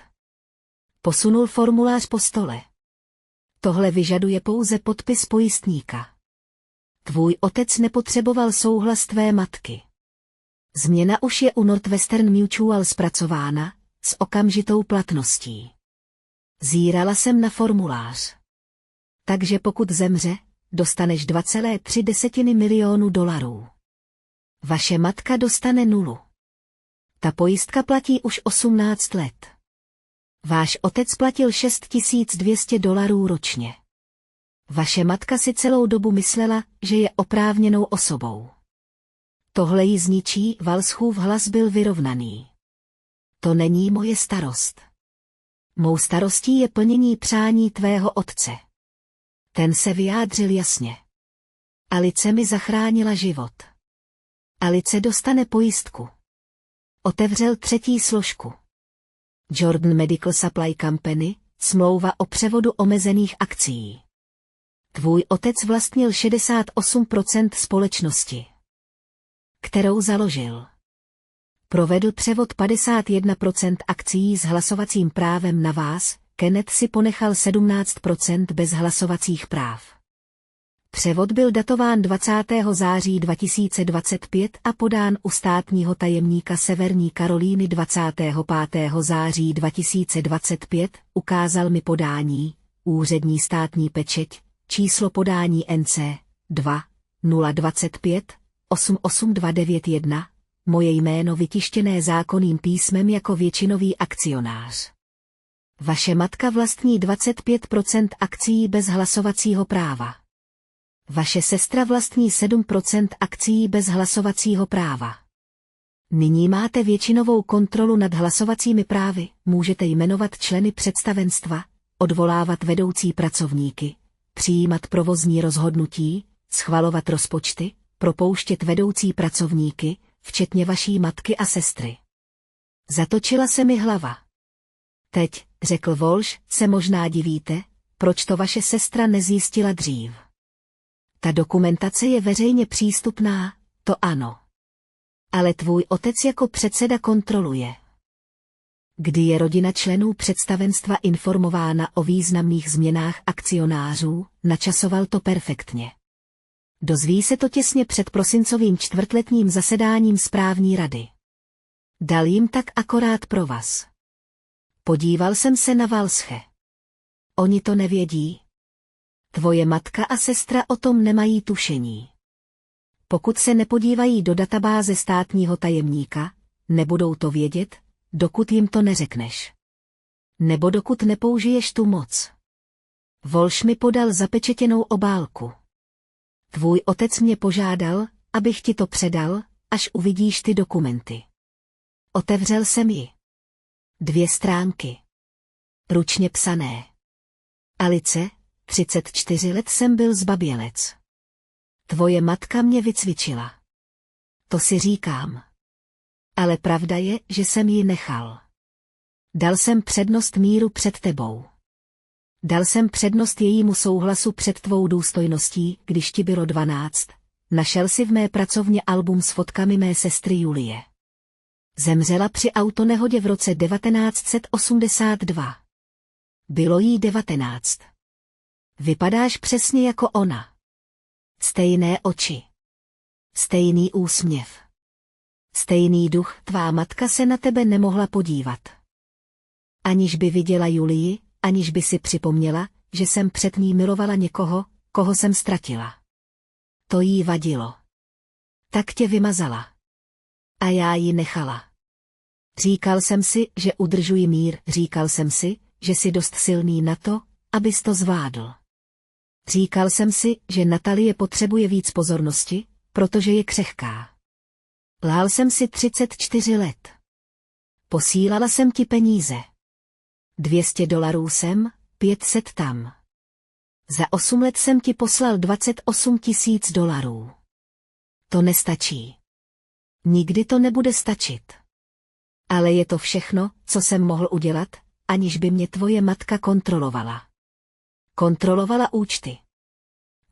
Posunul formulář po stole. Tohle vyžaduje pouze podpis pojistníka. Tvůj otec nepotřeboval souhlas tvé matky. Změna už je u Northwestern Mutual zpracována, s okamžitou platností. Zírala jsem na formulář. Takže pokud zemře, dostaneš 2,3 milionu dolarů. Vaše matka dostane 0. Ta pojistka platí už 18 let. Váš otec platil $6,200 ročně. Vaše matka si celou dobu myslela, že je oprávněnou osobou. Tohle ji zničí, Valschův hlas byl vyrovnaný. To není moje starost. Mou starostí je plnění přání tvého otce. Ten se vyjádřil jasně. Alice mi zachránila život. Alice dostane pojistku. Otevřel třetí složku. Jordan Medical Supply Company, smlouva o převodu omezených akcií. Tvůj otec vlastnil 68% společnosti, kterou založil. Provedl převod 51% akcií s hlasovacím právem na vás, Kenneth si ponechal 17% bez hlasovacích práv. Převod byl datován 20. září 2025 a podán u státního tajemníka Severní Karolíny 25. září 2025, ukázal mi podání, úřední státní pečeť, číslo podání NC 2 025 88291, moje jméno vytištěné zákonným písmem jako většinový akcionář. Vaše matka vlastní 25% akcií bez hlasovacího práva. Vaše sestra vlastní 7% akcií bez hlasovacího práva. Nyní máte většinovou kontrolu nad hlasovacími právy, můžete jmenovat členy představenstva, odvolávat vedoucí pracovníky, přijímat provozní rozhodnutí, schvalovat rozpočty, propouštět vedoucí pracovníky, včetně vaší matky a sestry. Zatočila se mi hlava. Teď, řekl Walsh, se možná divíte, proč to vaše sestra nezjistila dřív. Ta dokumentace je veřejně přístupná, to ano. Ale tvůj otec jako předseda kontroluje. Kdy je rodina členů představenstva informována o významných změnách akcionářů, načasoval to perfektně. Dozví se to těsně před prosincovým čtvrtletním zasedáním správní rady. Dal jim tak akorát pro vás. Podíval jsem se na Valsche. Oni to nevědí. Tvoje matka a sestra o tom nemají tušení. Pokud se nepodívají do databáze státního tajemníka, nebudou to vědět, dokud jim to neřekneš. Nebo dokud nepoužiješ tu moc. Walsh mi podal zapečetěnou obálku. Tvůj otec mě požádal, abych ti to předal, až uvidíš ty dokumenty. Otevřel jsem ji. 2 stránky. Ručně psané. Alice, 34 let jsem byl zbabělec. Tvoje matka mě vycvičila. To si říkám. Ale pravda je, že jsem ji nechal. Dal jsem přednost míru před tebou. Dal jsem přednost jejímu souhlasu před tvou důstojností, když ti bylo 12. Našel si v mé pracovně album s fotkami mé sestry Julie. Zemřela při autonehodě v roce 1982. Bylo jí 19. Vypadáš přesně jako ona. Stejné oči. Stejný úsměv. Stejný duch, tvá matka se na tebe nemohla podívat. Aniž by viděla Julii, aniž by si připomněla, že jsem před ní milovala někoho, koho jsem ztratila. To jí vadilo. Tak tě vymazala. A já ji nechala. Říkal jsem si, že udržuji mír, říkal jsem si, že jsi dost silný na to, abys to zvládl. Říkal jsem si, že Natalie potřebuje víc pozornosti, protože je křehká. Lhal jsem si 34 let. Posílala jsem ti peníze. $200 sem, 500 tam. Za 8 let jsem ti poslal $28,000. To nestačí. Nikdy to nebude stačit. Ale je to všechno, co jsem mohl udělat, aniž by mě tvoje matka kontrolovala. Kontrolovala účty.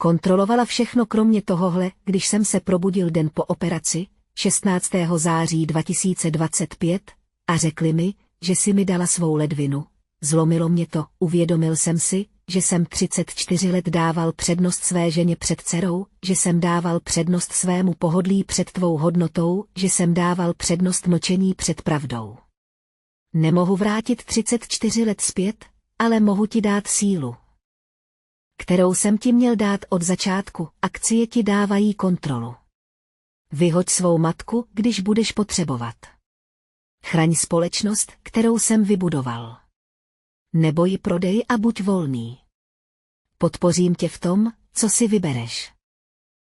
Kontrolovala všechno kromě tohohle, když jsem se probudil den po operaci, 16. září 2025, a řekli mi, že si mi dala svou ledvinu. Zlomilo mě to, uvědomil jsem si, že jsem 34 let dával přednost své ženě před dcerou, že jsem dával přednost svému pohodlí před tvou hodnotou, že jsem dával přednost mlčení před pravdou. Nemohu vrátit 34 let zpět, ale mohu ti dát sílu, kterou jsem ti měl dát od začátku. Akcie ti dávají kontrolu. Vyhoď svou matku, když budeš potřebovat. Chraň společnost, kterou jsem vybudoval. Neboj prodej a buď volný. Podpořím tě v tom, co si vybereš.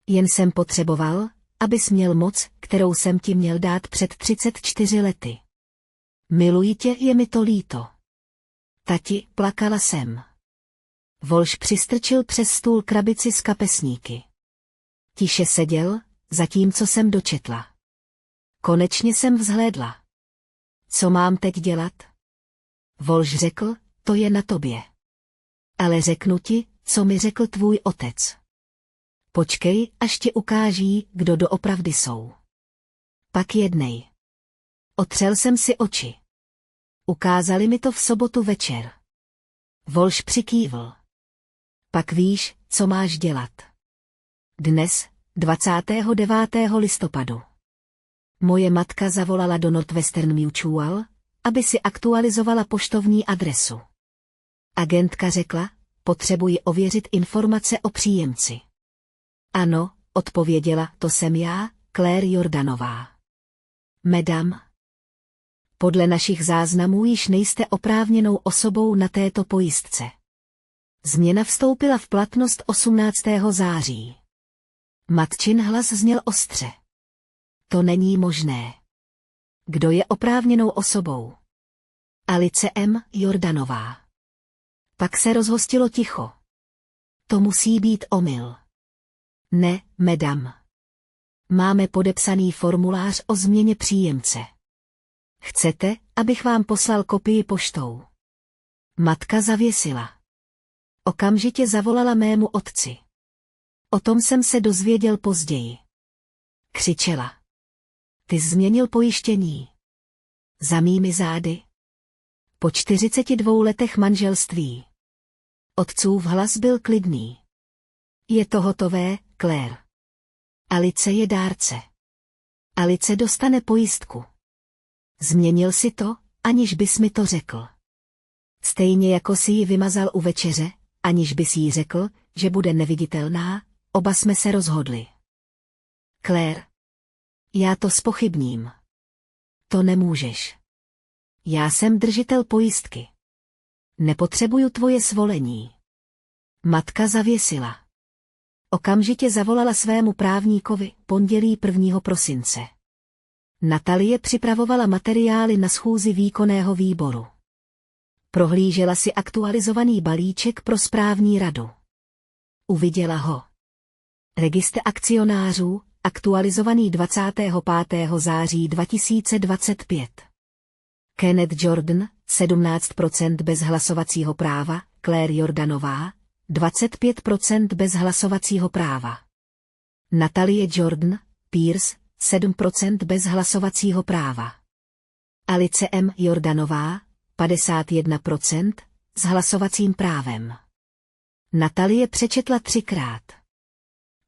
Jen jsem potřeboval, abys měl moc, kterou jsem ti měl dát před 34 lety. Miluji tě, je mi to líto. Tati, plakala jsem. Volš přistrčil přes stůl krabici s kapesníky. Tiše seděl, zatímco jsem dočetla. Konečně jsem vzhlédla. Co mám teď dělat? Volš řekl, to je na tobě. Ale řeknu ti, co mi řekl tvůj otec. Počkej, až ti ukáží, kdo doopravdy jsou. Pak jednej. Otřel jsem si oči. Ukázali mi to v sobotu večer. Volš přikývl. Pak víš, co máš dělat. Dnes, 29. listopadu. Moje matka zavolala do Northwestern Mutual, aby si aktualizovala poštovní adresu. Agentka řekla, potřebuji ověřit informace o příjemci. Ano, odpověděla, to jsem já, Claire Jordanová. Madam. Podle našich záznamů již nejste oprávněnou osobou na této pojistce. Změna vstoupila v platnost 18. září. Matčin hlas zněl ostře. To není možné. Kdo je oprávněnou osobou? Alice M. Jordanová. Pak se rozhostilo ticho. To musí být omyl. Ne, madam. Máme podepsaný formulář o změně příjemce. Chcete, abych vám poslal kopii poštou? Matka zavěsila. Okamžitě zavolala mému otci. O tom jsem se dozvěděl později. Křičela. Ty změnil pojištění. Za mými zády. Po 42 letech manželství. Otcův hlas byl klidný. Je to hotové, Claire. Alice je dárce. Alice dostane pojistku. Změnil si to, aniž bys mi to řekl. Stejně jako si ji vymazal u večeře, aniž bys jí řekl, že bude neviditelná, oba jsme se rozhodli. Claire. Já to zpochybním. To nemůžeš. Já jsem držitel pojistky. Nepotřebuju tvoje svolení. Matka zavěsila. Okamžitě zavolala svému právníkovi, pondělí 1. prosince. Natalie připravovala materiály na schůzi výkonného výboru. Prohlížela si aktualizovaný balíček pro správní radu. Uviděla ho. Registr akcionářů, aktualizovaný 25. září 2025. Kenneth Jordan, 17% bez hlasovacího práva, Claire Jordanová, 25% bez hlasovacího práva. Natalie Jordan, Pierce, 7% bez hlasovacího práva. Alice M. Jordanová, 51%, s hlasovacím právem. Natalie přečetla 3krát.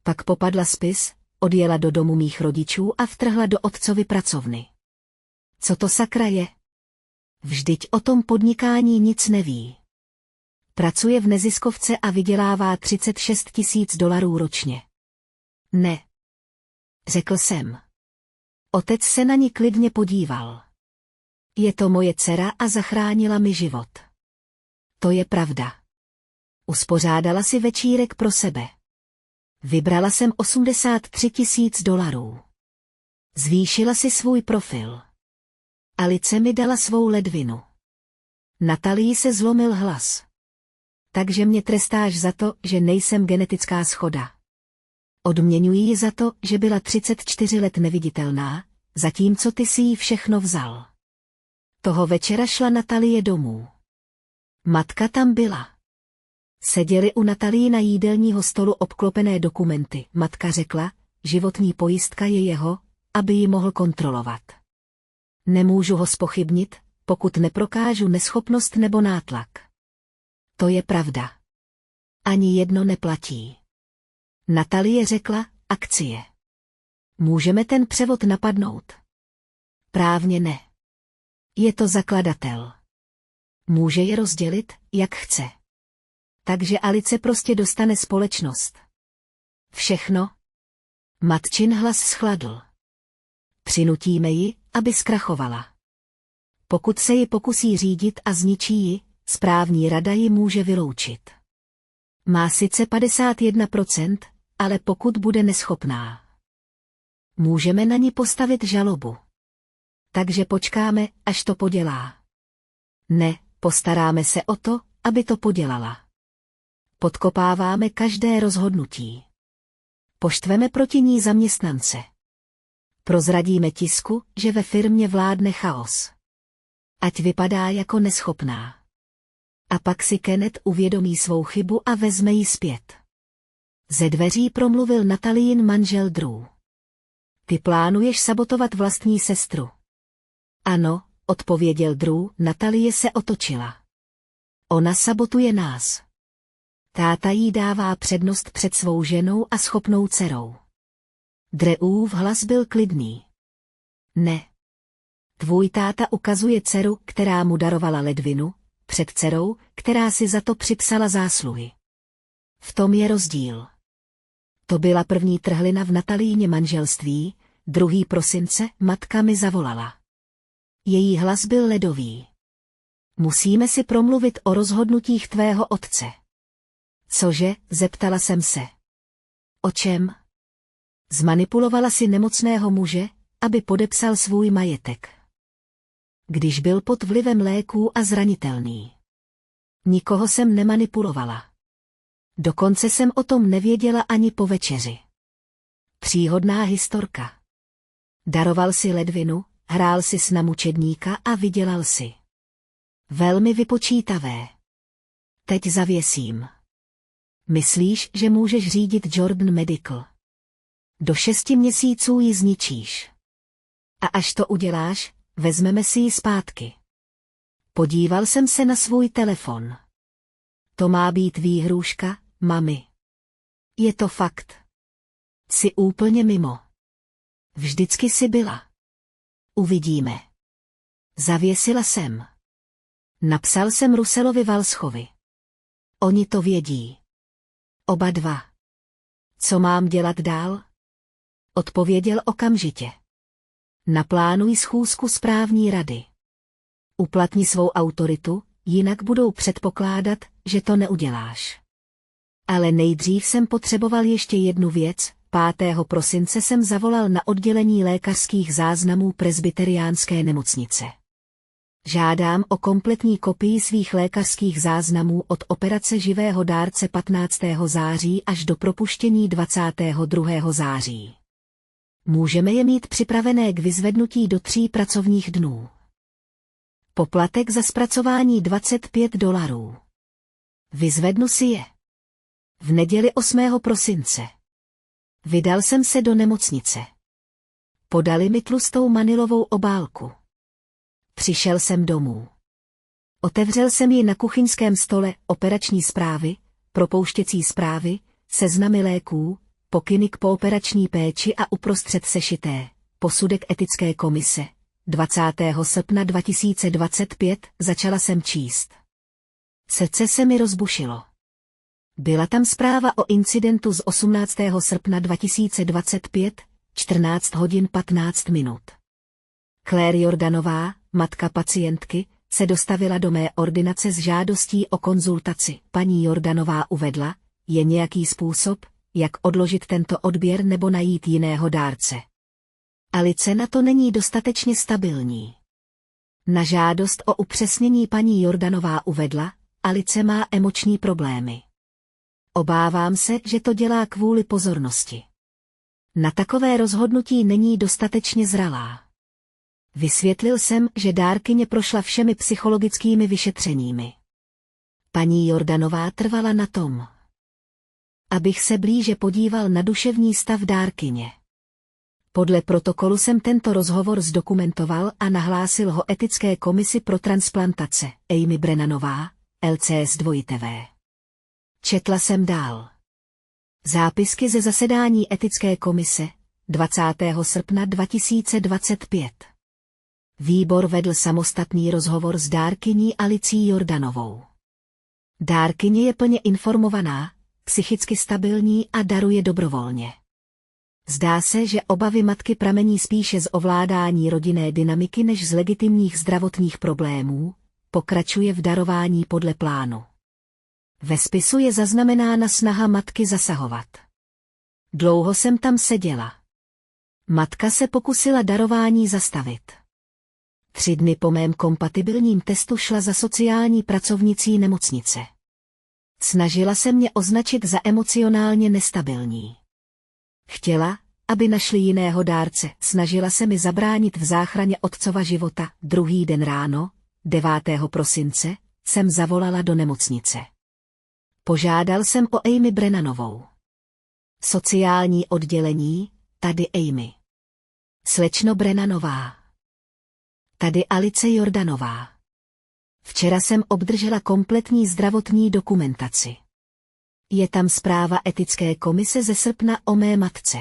Pak popadla spis, odjela do domu mých rodičů a vtrhla do otcovy pracovny. Co to sakra je? Vždyť o tom podnikání nic neví. Pracuje v neziskovce a vydělává $36,000 ročně. Ne. Řekl jsem. Otec se na ní klidně podíval. Je to moje dcera a zachránila mi život. To je pravda. Uspořádala si večírek pro sebe. Vybrala jsem $83,000. Zvýšila si svůj profil. Alice mi dala svou ledvinu. Natalii se zlomil hlas. Takže mě trestáš za to, že nejsem genetická shoda. Odměňuji ji za to, že byla 34 let neviditelná, zatímco ty si jí všechno vzal. Toho večera šla Natalie domů. Matka tam byla. Seděli u Natalína jídelního stolu obklopené dokumenty. Matka řekla, životní pojistka je jeho, aby ji mohl kontrolovat. Nemůžu ho zpochybnit, pokud neprokážu neschopnost nebo nátlak. To je pravda. Ani jedno neplatí. Natalie řekla, akcie. Můžeme ten převod napadnout? Právně ne. Je to zakladatel. Může je rozdělit, jak chce. Takže Alice prostě dostane společnost. Všechno? Matčin hlas schladl. Přinutíme ji, aby zkrachovala. Pokud se ji pokusí řídit a zničí ji, správní rada ji může vyloučit. Má sice 51%, ale pokud bude neschopná, můžeme na ní postavit žalobu. Takže počkáme, až to podělá. Ne, postaráme se o to, aby to podělala. Podkopáváme každé rozhodnutí. Poštveme proti ní zaměstnance. Prozradíme tisku, že ve firmě vládne chaos. Ať vypadá jako neschopná. A pak si Kenneth uvědomí svou chybu a vezme ji zpět. Ze dveří promluvil Natalín manžel Drew. Ty plánuješ sabotovat vlastní sestru? Ano, odpověděl Drew. Natalie se otočila. Ona sabotuje nás. Táta jí dává přednost před svou ženou a schopnou dcerou. Drewův hlas byl klidný. Ne. Tvůj táta ukazuje dceru, která mu darovala ledvinu, před dcerou, která si za to připsala zásluhy. V tom je rozdíl. To byla první trhlina v Natalíně manželství, 2. prosince matka mi zavolala. Její hlas byl ledový. Musíme si promluvit o rozhodnutích tvého otce. Cože, zeptala jsem se. O čem? Zmanipulovala si nemocného muže, aby podepsal svůj majetek. Když byl pod vlivem léků a zranitelný. Nikoho jsem nemanipulovala. Dokonce jsem o tom nevěděla ani po večeři. Příhodná historka. Daroval si ledvinu, hrál si s na mučedníka a vydělal si. Velmi vypočítavé. Teď zavěsím. Myslíš, že můžeš řídit Jordan Medical? Do 6 měsíců ji zničíš. A až to uděláš, vezmeme si ji zpátky. Podíval jsem se na svůj telefon. To má být výhrůžka, mami. Je to fakt. Jsi úplně mimo. Vždycky jsi byla. Uvidíme. Zavěsila jsem. Napsal jsem Russellovi Walschovi. Oni to vědí. Oba dva. Co mám dělat dál? Odpověděl okamžitě. Naplánuj schůzku správní rady. Uplatni svou autoritu, jinak budou předpokládat, že to neuděláš. Ale nejdřív jsem potřeboval ještě jednu věc. 5. prosince jsem zavolal na oddělení lékařských záznamů presbyteriánské nemocnice. Žádám o kompletní kopii svých lékařských záznamů od operace živého dárce 15. září až do propuštění 22. září. Můžeme je mít připravené k vyzvednutí do 3 pracovních dnů. Poplatek za zpracování $25. Vyzvednu si je. V neděli 8. prosince. Vydal jsem se do nemocnice. Podali mi tlustou manilovou obálku. Přišel jsem domů. Otevřel jsem ji na kuchyňském stole, operační zprávy, propouštěcí zprávy, seznamy léků, pokyny k pooperační péči a uprostřed sešité, posudek etické komise. 20. srpna 2025 začala jsem číst. Srdce se mi rozbušilo. Byla tam zpráva o incidentu z 18. srpna 2025, 14 hodin 15 minut. Claire Jordanová, matka pacientky, se dostavila do mé ordinace s žádostí o konzultaci. Paní Jordanová uvedla, je nějaký způsob, jak odložit tento odběr nebo najít jiného dárce. Alice na to není dostatečně stabilní. Na žádost o upřesnění paní Jordanová uvedla, Alice má emoční problémy. Obávám se, že to dělá kvůli pozornosti. Na takové rozhodnutí není dostatečně zralá. Vysvětlil jsem, že dárkyně prošla všemi psychologickými vyšetřeními. Paní Jordanová trvala na tom, abych se blíže podíval na duševní stav dárkyně. Podle protokolu jsem tento rozhovor zdokumentoval a nahlásil ho etické komisi pro transplantace Amy Brennanová, LCS 2TV. Četla jsem dál. Zápisky ze zasedání etické komise 20. srpna 2025. Výbor vedl samostatný rozhovor s dárkyní Alicí Jordanovou. Dárkyně je plně informovaná, psychicky stabilní a daruje dobrovolně. Zdá se, že obavy matky pramení spíše z ovládání rodinné dynamiky než z legitimních zdravotních problémů, pokračuje v darování podle plánu. Ve spisu je zaznamenána snaha matky zasahovat. Dlouho jsem tam seděla. Matka se pokusila darování zastavit. 3 dny po mém kompatibilním testu šla za sociální pracovnicí nemocnice. Snažila se mě označit za emocionálně nestabilní. Chtěla, aby našli jiného dárce, snažila se mi zabránit v záchraně otcova života. Druhý den ráno, 9. prosince, jsem zavolala do nemocnice. Požádal jsem o Amy Brennanovou. Sociální oddělení, tady Amy. Slečno Brennanová. Tady Alice Jordanová. Včera jsem obdržela kompletní zdravotní dokumentaci. Je tam zpráva etické komise ze srpna o mé matce.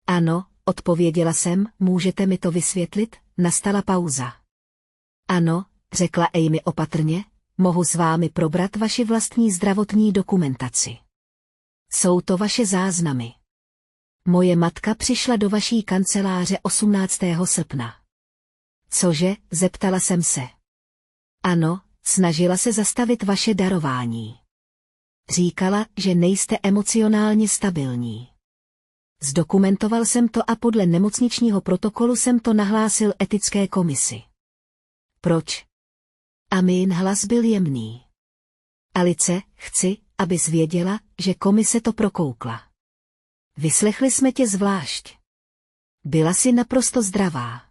Ano, odpověděla jsem, můžete mi to vysvětlit, nastala pauza. Ano, řekla Amy opatrně, mohu s vámi probrat vaši vlastní zdravotní dokumentaci. Jsou to vaše záznamy. Moje matka přišla do vaší kanceláře 18. srpna. Cože, zeptala jsem se. Ano, snažila se zastavit vaše darování. Říkala, že nejste emocionálně stabilní. Zdokumentoval jsem to a podle nemocničního protokolu jsem to nahlásil etické komisi. Proč? Amin hlas byl jemný. Alice, chci, abys věděla, že komise to prokoukla. Vyslechli jsme tě zvlášť. Byla jsi naprosto zdravá.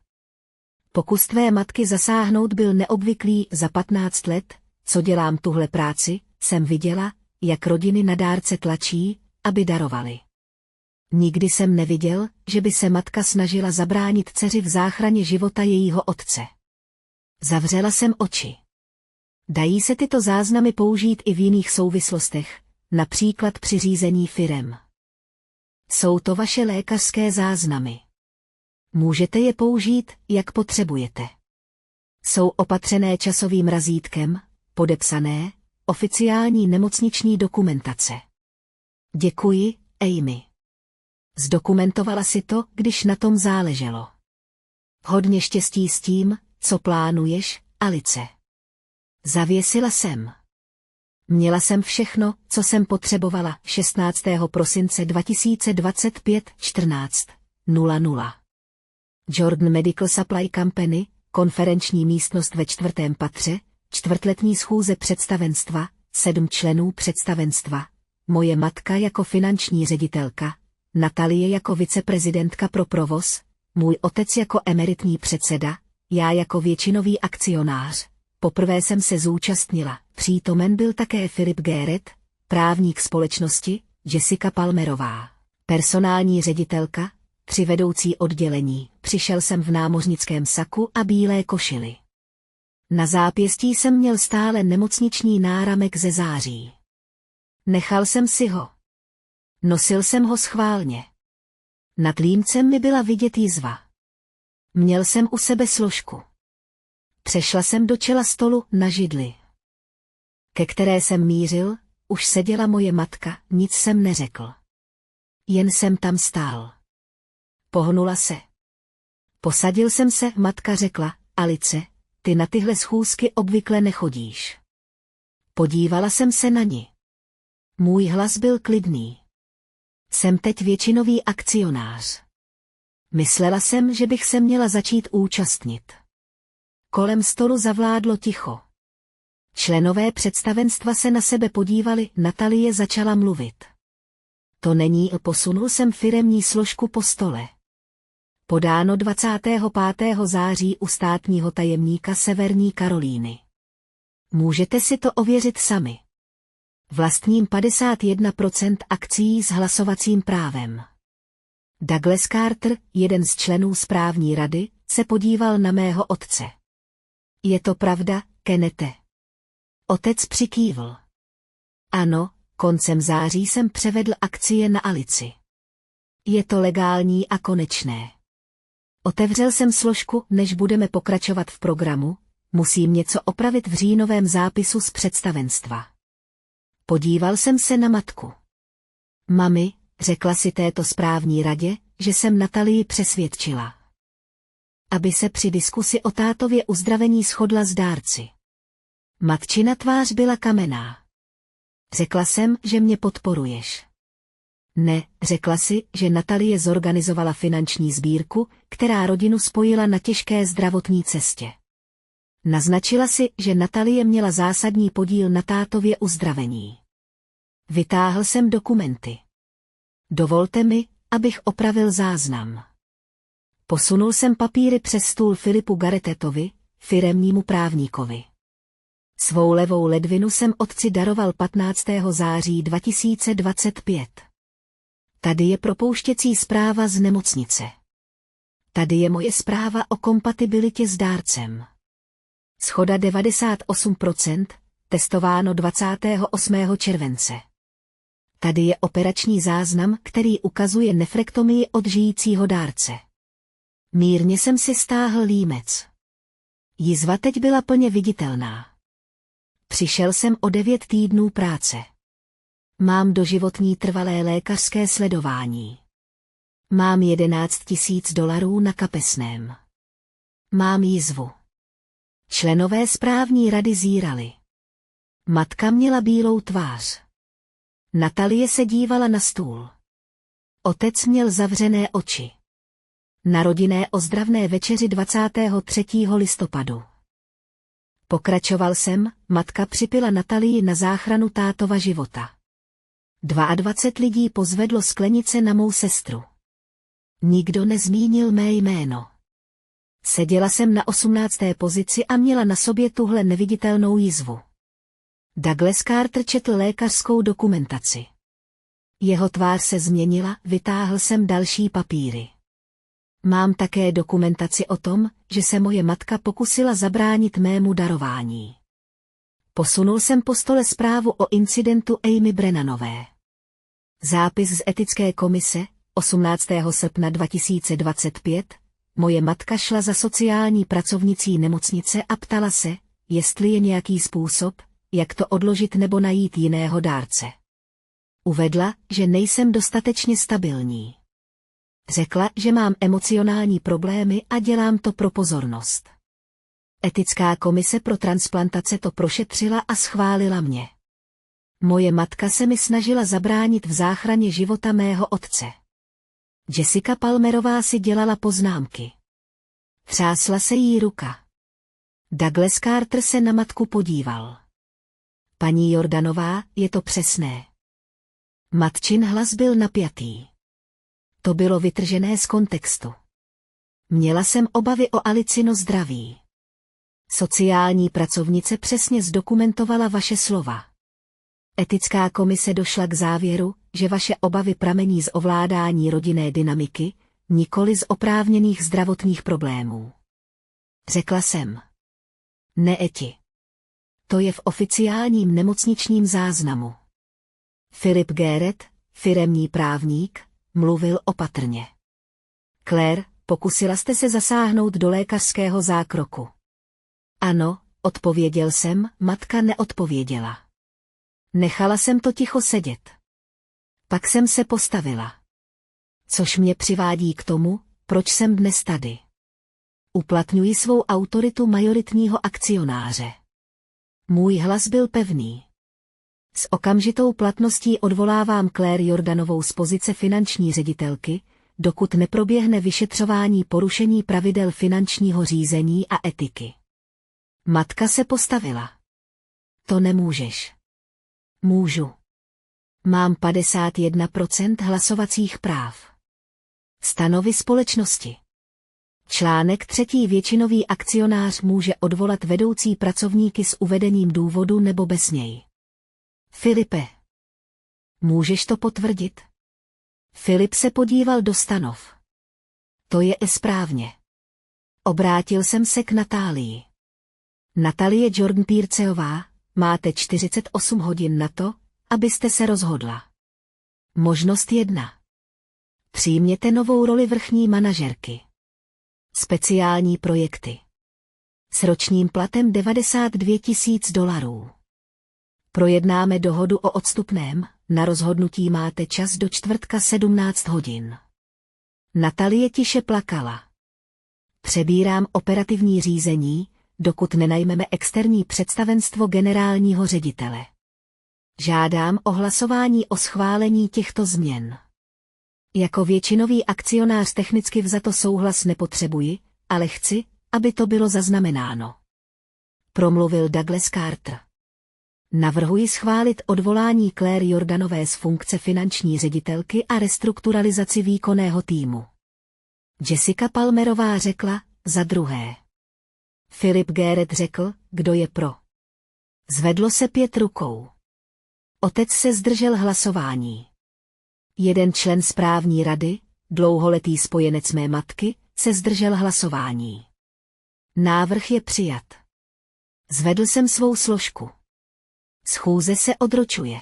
Pokus tvé matky zasáhnout byl neobvyklý. Za 15 let, co dělám tuhle práci, jsem viděla, jak rodiny na dárce tlačí, aby darovali. Nikdy jsem neviděl, že by se matka snažila zabránit dceři v záchraně života jejího otce. Zavřela jsem oči. Dají se tyto záznamy použít i v jiných souvislostech, například při řízení firem. Jsou to vaše lékařské záznamy. Můžete je použít, jak potřebujete. Jsou opatřené časovým razítkem, podepsané, oficiální nemocniční dokumentace. Děkuji, Amy. Zdokumentovala si to, když na tom záleželo. Hodně štěstí s tím, co plánuješ, Alice. Zavěsila jsem. Měla jsem všechno, co jsem potřebovala. 16. prosince 2025 14:00. Jordan Medical Supply Company, konferenční místnost ve 4. patře, čtvrtletní schůze představenstva, 7 členů představenstva, moje matka jako finanční ředitelka, Natalie jako viceprezidentka pro provoz, můj otec jako emeritní předseda, já jako většinový akcionář. Poprvé jsem se zúčastnila. Přítomen byl také Filip Géret, právník společnosti, Jessica Palmerová, personální ředitelka, 3 vedoucí oddělení. Přišel jsem v námořnickém saku a bílé košili. Na zápěstí jsem měl stále nemocniční náramek ze září. Nechal jsem si ho. Nosil jsem ho schválně. Nad límcem mi byla vidět jizva. Měl jsem u sebe složku. Přešla jsem do čela stolu na židli, ke které jsem mířil, už seděla moje matka, nic jsem neřekl. Jen jsem tam stál. Pohnula se. Posadil jsem se, matka řekla, Alice, ty na tyhle schůzky obvykle nechodíš. Podívala jsem se na ni. Můj hlas byl klidný. Jsem teď většinový akcionář. Myslela jsem, že bych se měla začít účastnit. Kolem stolu zavládlo ticho. Členové představenstva se na sebe podívali, Natalie začala mluvit. To není, posunul jsem firemní složku po stole. Podáno 25. září u státního tajemníka Severní Karolíny. Můžete si to ověřit sami. Vlastním 51% akcií s hlasovacím právem. Douglas Carter, jeden z členů správní rady, se podíval na mého otce. Je to pravda, Kennete? Otec přikývl. Ano, koncem září jsem převedl akcie na Alici. Je to legální a konečné. Otevřel jsem složku, než budeme pokračovat v programu, musím něco opravit v říjnovém zápisu z představenstva. Podíval jsem se na matku. Mami, řekla si této správní radě, že jsem Natalii přesvědčila, aby se při diskusi o tátově uzdravení shodla s dárci. Matčina tvář byla kamenná. Řekla jsem, že mě podporuješ. Ne, řekla si, že Natalie zorganizovala finanční sbírku, která rodinu spojila na těžké zdravotní cestě. Naznačila si, že Natalie měla zásadní podíl na tátově uzdravení. Vytáhl jsem dokumenty. Dovolte mi, abych opravil záznam. Posunul jsem papíry přes stůl Filipu Garretetovi, firemnímu právníkovi. Svou levou ledvinu jsem otci daroval 15. září 2025. Tady je propouštěcí zpráva z nemocnice. Tady je moje zpráva o kompatibilitě s dárcem. Shoda 98%, testováno 28. července. Tady je operační záznam, který ukazuje nefrektomii od žijícího dárce. Mírně jsem si stáhl límec. Jizva teď byla plně viditelná. Přišel jsem o 9 týdnů práce. Mám doživotní trvalé lékařské sledování. Mám $11,000 na kapesném. Mám jizvu. Členové správní rady zírali. Matka měla bílou tvář. Natalie se dívala na stůl. Otec měl zavřené oči. Na rodinné ozdravné večeři 23. listopadu. Pokračoval jsem, matka připila Natalii na záchranu tátova života. 22 lidí pozvedlo sklenice na mou sestru. Nikdo nezmínil mé jméno. Seděla jsem na 18. pozici a měla na sobě tuhle neviditelnou jizvu. Douglas Carter četl lékařskou dokumentaci. Jeho tvář se změnila, vytáhl jsem další papíry. Mám také dokumentaci o tom, že se moje matka pokusila zabránit mému darování. Posunul jsem po stole zprávu o incidentu Amy Brennanové. Zápis z etické komise, 18. srpna 2025, moje matka šla za sociální pracovnicí nemocnice a ptala se, jestli je nějaký způsob, jak to odložit nebo najít jiného dárce. Uvedla, že nejsem dostatečně stabilní. Řekla, že mám emocionální problémy a dělám to pro pozornost. Etická komise pro transplantace to prošetřila a schválila mě. Moje matka se mi snažila zabránit v záchraně života mého otce. Jessica Palmerová si dělala poznámky. Třásla se jí ruka. Douglas Carter se na matku podíval. Paní Jordanová, je to přesné. Matčin hlas byl napjatý. To bylo vytržené z kontextu. Měla jsem obavy o Alicino zdraví. Sociální pracovnice přesně zdokumentovala vaše slova. Etická komise došla k závěru, že vaše obavy pramení z ovládání rodinné dynamiky, nikoli z oprávněných zdravotních problémů. Řekla jsem. Ne, Eti. To je v oficiálním nemocničním záznamu. Philip Garrett, firemní právník, mluvil opatrně. Claire, pokusila jste se zasáhnout do lékařského zákroku. Ano, odpověděl jsem, matka neodpověděla. Nechala jsem to ticho sedět. Pak jsem se postavila. Což mě přivádí k tomu, proč jsem dnes tady. Uplatňuji svou autoritu majoritního akcionáře. Můj hlas byl pevný. S okamžitou platností odvolávám Claire Jordanovou z pozice finanční ředitelky, dokud neproběhne vyšetřování porušení pravidel finančního řízení a etiky. Matka se postavila. To nemůžeš. Můžu. Mám 51% hlasovacích práv. Stanovy společnosti. Článek 3. Většinový akcionář může odvolat vedoucí pracovníky s uvedením důvodu nebo bez něj. Filipe. Můžeš to potvrdit? Filip se podíval do stanov. To je správně. Obrátil jsem se k Natálii. Natalie Jordan-Pírceová, máte 48 hodin na to, abyste se rozhodla. Možnost 1. Přijměte novou roli vrchní manažerky. Speciální projekty. S ročním platem $92 000. Projednáme dohodu o odstupném, na rozhodnutí máte čas do čtvrtka 17 hodin. Natalie tiše plakala. Přebírám operativní řízení, dokud nenajmeme externí představenstvo generálního ředitele. Žádám o hlasování o schválení těchto změn. Jako většinový akcionář technicky vzato souhlas nepotřebuji, ale chci, aby to bylo zaznamenáno. Promluvil Douglas Carter. Navrhuji schválit odvolání Claire Jordanové z funkce finanční ředitelky a restrukturalizaci výkonného týmu. Jessica Palmerová řekla, za druhé. Filip Gerrit řekl, kdo je pro. Zvedlo se 5 rukou. Otec se zdržel hlasování. Jeden člen správní rady, dlouholetý spojenec mé matky, se zdržel hlasování. Návrh je přijat. Zvedl jsem svou složku. Schůze se odročuje.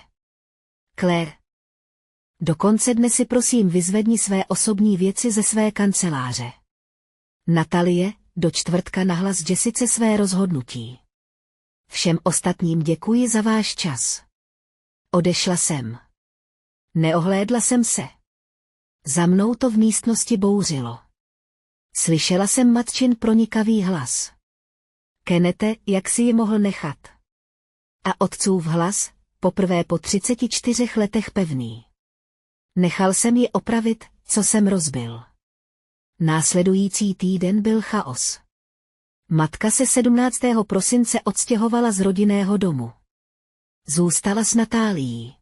Claire. Do konce dne si prosím vyzvedni své osobní věci ze své kanceláře. Natalie, do čtvrtka nahlas Jessice své rozhodnutí. Všem ostatním děkuji za váš čas. Odešla jsem. Neohlédla jsem se. Za mnou to v místnosti bouřilo. Slyšela jsem matčin pronikavý hlas. Kennete, jak si ji mohl nechat? A otcův hlas, poprvé po 34 letech pevný. Nechal jsem ji opravit, co jsem rozbil. Následující týden byl chaos. Matka se 17. prosince odstěhovala z rodinného domu. Zůstala s Natálií.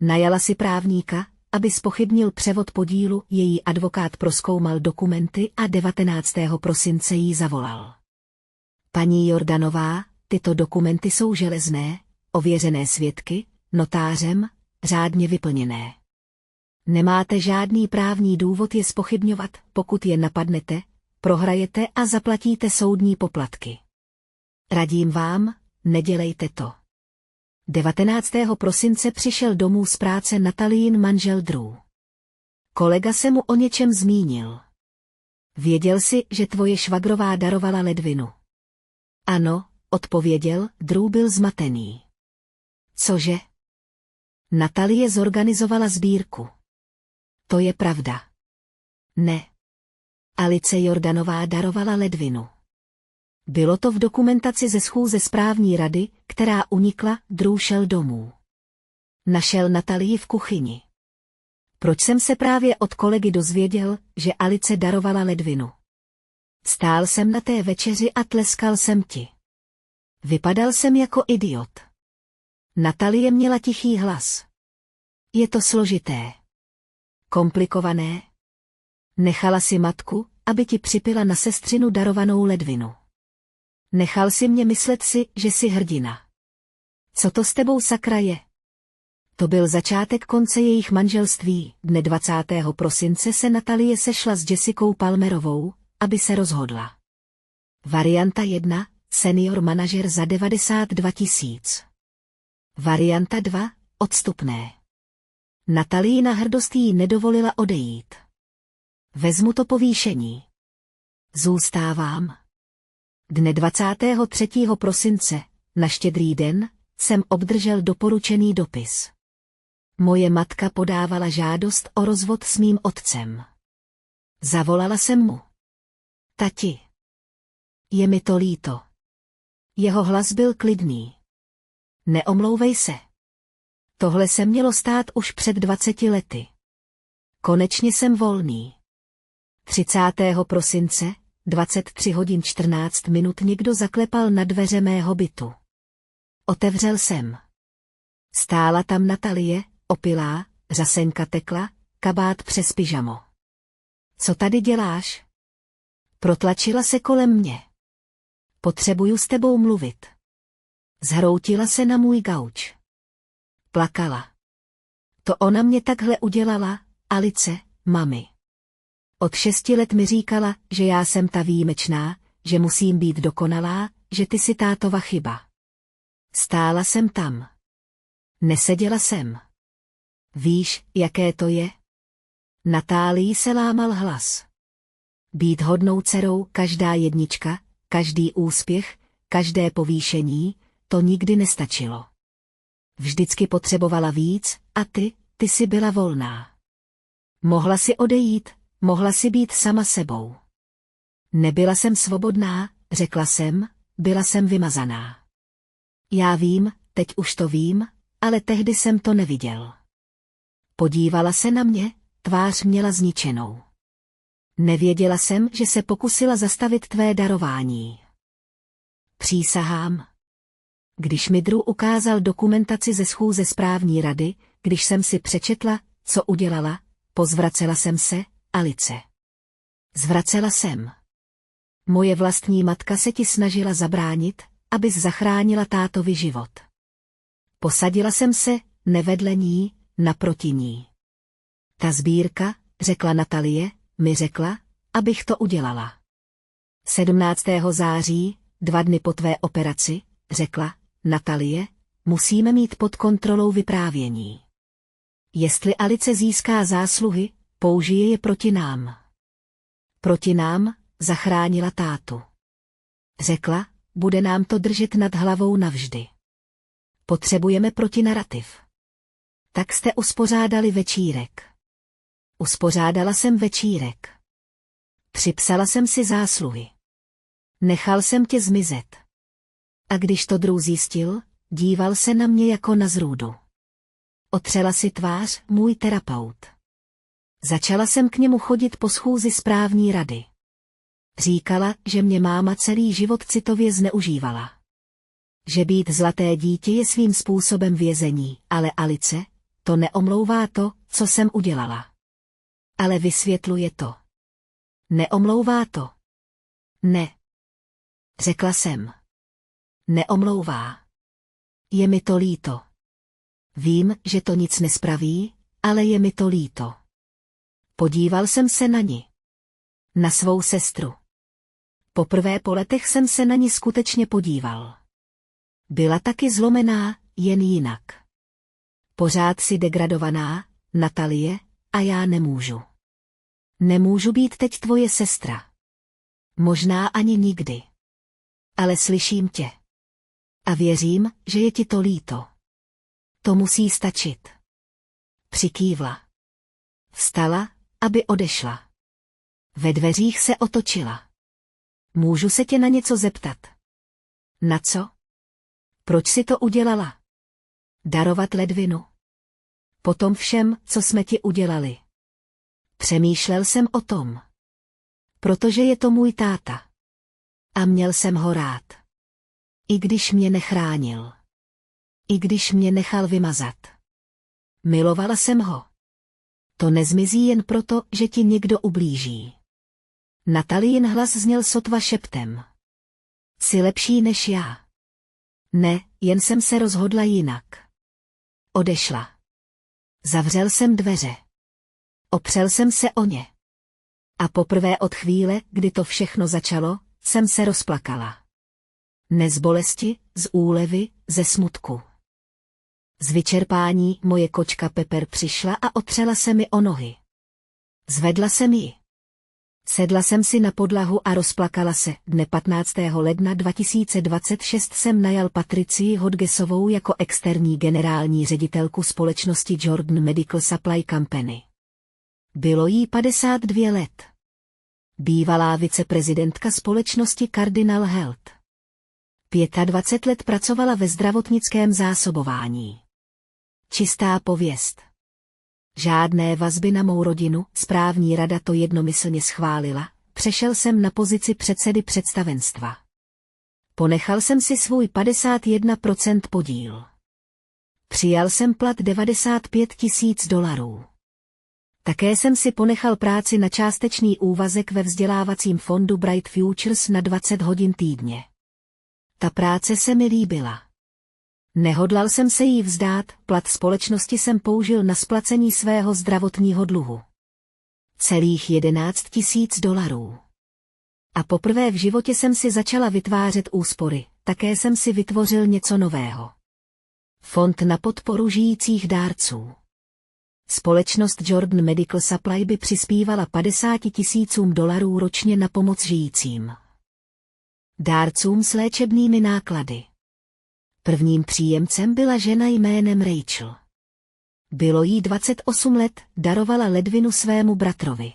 Najala si právníka, aby zpochybnil převod podílu, její advokát prozkoumal dokumenty a 19. prosince jí zavolal. Paní Jordanová, tyto dokumenty jsou železné, ověřené svědky, notářem, řádně vyplněné. Nemáte žádný právní důvod je zpochybňovat, pokud je napadnete, prohrajete a zaplatíte soudní poplatky. Radím vám, nedělejte to. 19. prosince přišel domů z práce Nataliin manžel Drew. Kolega se mu o něčem zmínil. Věděl jsi, že tvoje švagrová darovala ledvinu? Ano, odpověděl, Drew byl zmatený. Cože? Natalie zorganizovala sbírku. To je pravda. Ne. Alice Jordanová darovala ledvinu. Bylo to v dokumentaci ze schůze správní rady, která unikla, Drew šel domů. Našel Natalii v kuchyni. Proč jsem se právě od kolegy dozvěděl, že Alice darovala ledvinu? Stál jsem na té večeři a tleskal jsem ti. Vypadal jsem jako idiot. Natalie měla tichý hlas. Je to složité. Komplikované. Nechala si matku, aby ti připila na sestřinu darovanou ledvinu. Nechal si mě myslet si, že jsi hrdina. Co to s tebou sakra je? To byl začátek konce jejich manželství. Dne 20. prosince se Natalie sešla s Jessicou Palmerovou, aby se rozhodla. Varianta 1, senior manažer za 92 000. Varianta 2, odstupné. Natalína hrdost jí nedovolila odejít. Vezmu to povýšení. Zůstávám. Dne 23. prosince, na Štědrý den, jsem obdržel doporučený dopis. Moje matka podávala žádost o rozvod s mým otcem. Zavolala jsem mu. Tati. Je mi to líto. Jeho hlas byl klidný. Neomlouvej se. Tohle se mělo stát už před 20 lety. Konečně jsem volný. 30. prosince, 23 hodin 14 minut někdo zaklepal na dveře mého bytu. Otevřel jsem. Stála tam Natalie, opilá, řasenka tekla, kabát přes pyžamo. Co tady děláš? Protlačila se kolem mě. Potřebuju s tebou mluvit. Zhroutila se na můj gauč. Plakala. To ona mě takhle udělala, Alice, mami. Od 6 let mi říkala, že já jsem ta výjimečná, že musím být dokonalá, že ty jsi tátova chyba. Stála jsem tam. Neseděla jsem. Víš, jaké to je? Natálii se lámal hlas. Být hodnou dcerou, každá jednička, každý úspěch, každé povýšení, to nikdy nestačilo. Vždycky potřebovala víc a ty jsi byla volná. Mohla si odejít, mohla si být sama sebou. Nebyla jsem svobodná, řekla jsem, byla jsem vymazaná. Já vím, teď už to vím, ale tehdy jsem to neviděl. Podívala se na mě, tvář měla zničenou. Nevěděla jsem, že se pokusila zastavit tvé darování. Přísahám. Když mi Drew ukázal dokumentaci ze schůze správní rady, když jsem si přečetla, co udělala, pozvracela jsem se, Alice. Zvracela jsem. Moje vlastní matka se ti snažila zabránit, abys zachránila tátovi život. Posadila jsem se, nevedle ní, naproti ní. Ta sbírka, řekla Natalie, mi řekla, abych to udělala. 17. září, 2 dny po tvé operaci, řekla, Natalie, musíme mít pod kontrolou vyprávění. Jestli Alice získá zásluhy, použije je proti nám. Proti nám, zachránila tátu. Řekla, bude nám to držet nad hlavou navždy. Potřebujeme protinarativ. Tak jste uspořádali večírek. Uspořádala jsem večírek. Připsala jsem si zásluhy. Nechal jsem tě zmizet. A když to Drew zjistil, díval se na mě jako na zrůdu. Otřela si tvář, můj terapeut. Začala jsem k němu chodit po schůzi správní rady. Říkala, že mě máma celý život citově zneužívala. Že být zlaté dítě je svým způsobem vězení, ale Alice, to neomlouvá to, co jsem udělala. Ale vysvětluje to. Neomlouvá to. Ne. Řekla jsem. Neomlouvá. Je mi to líto. Vím, že to nic nespraví, ale je mi to líto. Podíval jsem se na ni. Na svou sestru. Poprvé po letech jsem se na ni skutečně podíval. Byla taky zlomená, jen jinak. Pořád si degradovaná, Natalie, a já nemůžu. Nemůžu být teď tvoje sestra. Možná ani nikdy. Ale slyším tě. A věřím, že je ti to líto. To musí stačit. Přikývla. Vstala, aby odešla. Ve dveřích se otočila. Můžu se tě na něco zeptat? Na co? Proč si to udělala? Darovat ledvinu. Po tom všem, co jsme ti udělali. Přemýšlel jsem o tom. Protože je to můj táta. A měl jsem ho rád. I když mě nechránil. I když mě nechal vymazat. Milovala jsem ho. To nezmizí jen proto, že ti někdo ublíží. Natalín hlas zněl sotva šeptem. Jsi lepší než já. Ne, jen jsem se rozhodla jinak. Odešla. Zavřel jsem dveře. Opřel jsem se o ně. A poprvé od chvíle, kdy to všechno začalo, jsem se rozplakala. Ne z bolesti, z úlevy, ze smutku. Z vyčerpání moje kočka Pepper přišla a otřela se mi o nohy. Zvedla jsem ji. Sedla jsem si na podlahu a rozplakala se. Dne 15. ledna 2026 jsem najal Patricii Hodgesovou jako externí generální ředitelku společnosti Jordan Medical Supply Company. Bylo jí 52 let. Bývalá viceprezidentka společnosti Cardinal Health. 25 let pracovala ve zdravotnickém zásobování. Čistá pověst. Žádné vazby na mou rodinu, správní rada to jednomyslně schválila, přešel jsem na pozici předsedy představenstva. Ponechal jsem si svůj 51% podíl. Přijal jsem plat $95 000. Také jsem si ponechal práci na částečný úvazek ve vzdělávacím fondu Bright Futures na 20 hodin týdně. Ta práce se mi líbila. Nehodlal jsem se jí vzdát, plat společnosti jsem použil na splacení svého zdravotního dluhu. Celých $11 000. A poprvé v životě jsem si začala vytvářet úspory, také jsem si vytvořil něco nového. Fond na podporu žijících dárců. Společnost Jordan Medical Supply by přispívala $50 000 ročně na pomoc žijícím dárcům s léčebnými náklady. Prvním příjemcem byla žena jménem Rachel. Bylo jí 28 let, darovala ledvinu svému bratrovi.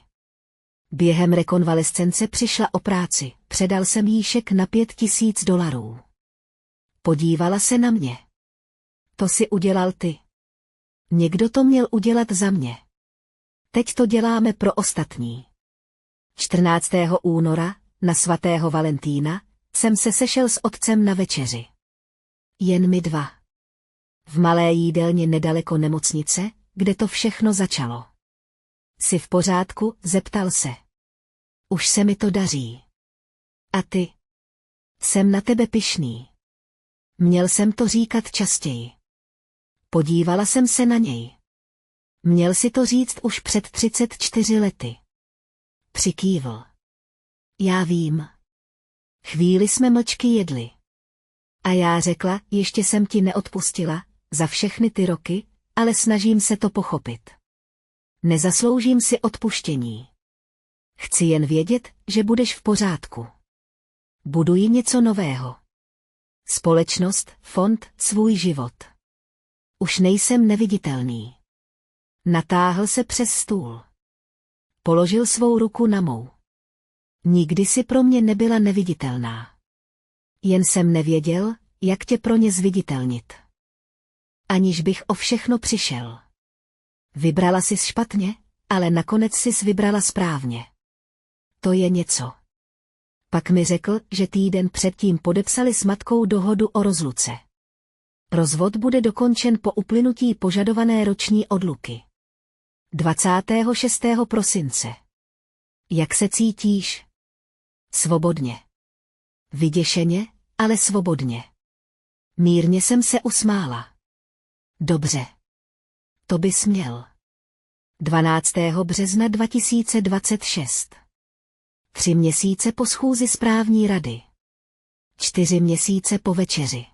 Během rekonvalescence přišla o práci, předal jsem jí šek na $5 000. Podívala se na mě. To si udělal ty. Někdo to měl udělat za mě. Teď to děláme pro ostatní. 14. února, na svatého Valentína, jsem se sešel s otcem na večeři. Jen my dva. V malé jídelně nedaleko nemocnice, kde to všechno začalo. Jsi v pořádku? Zeptal se. Už se mi to daří. A ty? Jsem na tebe pyšný. Měl jsem to říkat častěji. Podívala jsem se na něj. Měl si to říct už před 34 lety. Přikývl. Já vím. Chvíli jsme mlčky jedli. A já řekla, ještě jsem ti neodpustila, za všechny ty roky, ale snažím se to pochopit. Nezasloužím si odpuštění. Chci jen vědět, že budeš v pořádku. Buduji něco nového. Společnost, fond, svůj život. Už nejsem neviditelný. Natáhl se přes stůl. Položil svou ruku na mou. Nikdy si pro mě nebyla neviditelná. Jen jsem nevěděl, jak tě pro ně zviditelnit. Aniž bych o všechno přišel. Vybrala sis špatně, ale nakonec sis vybrala správně. To je něco. Pak mi řekl, že týden předtím podepsali s matkou dohodu o rozluce. Rozvod bude dokončen po uplynutí požadované roční odluky. 26. prosince. Jak se cítíš? Svobodně. Vyděšeně, ale svobodně. Mírně jsem se usmála. Dobře. To bys měl. 12. března 2026. 3 měsíce po schůzi správní rady. 4 měsíce po večeři.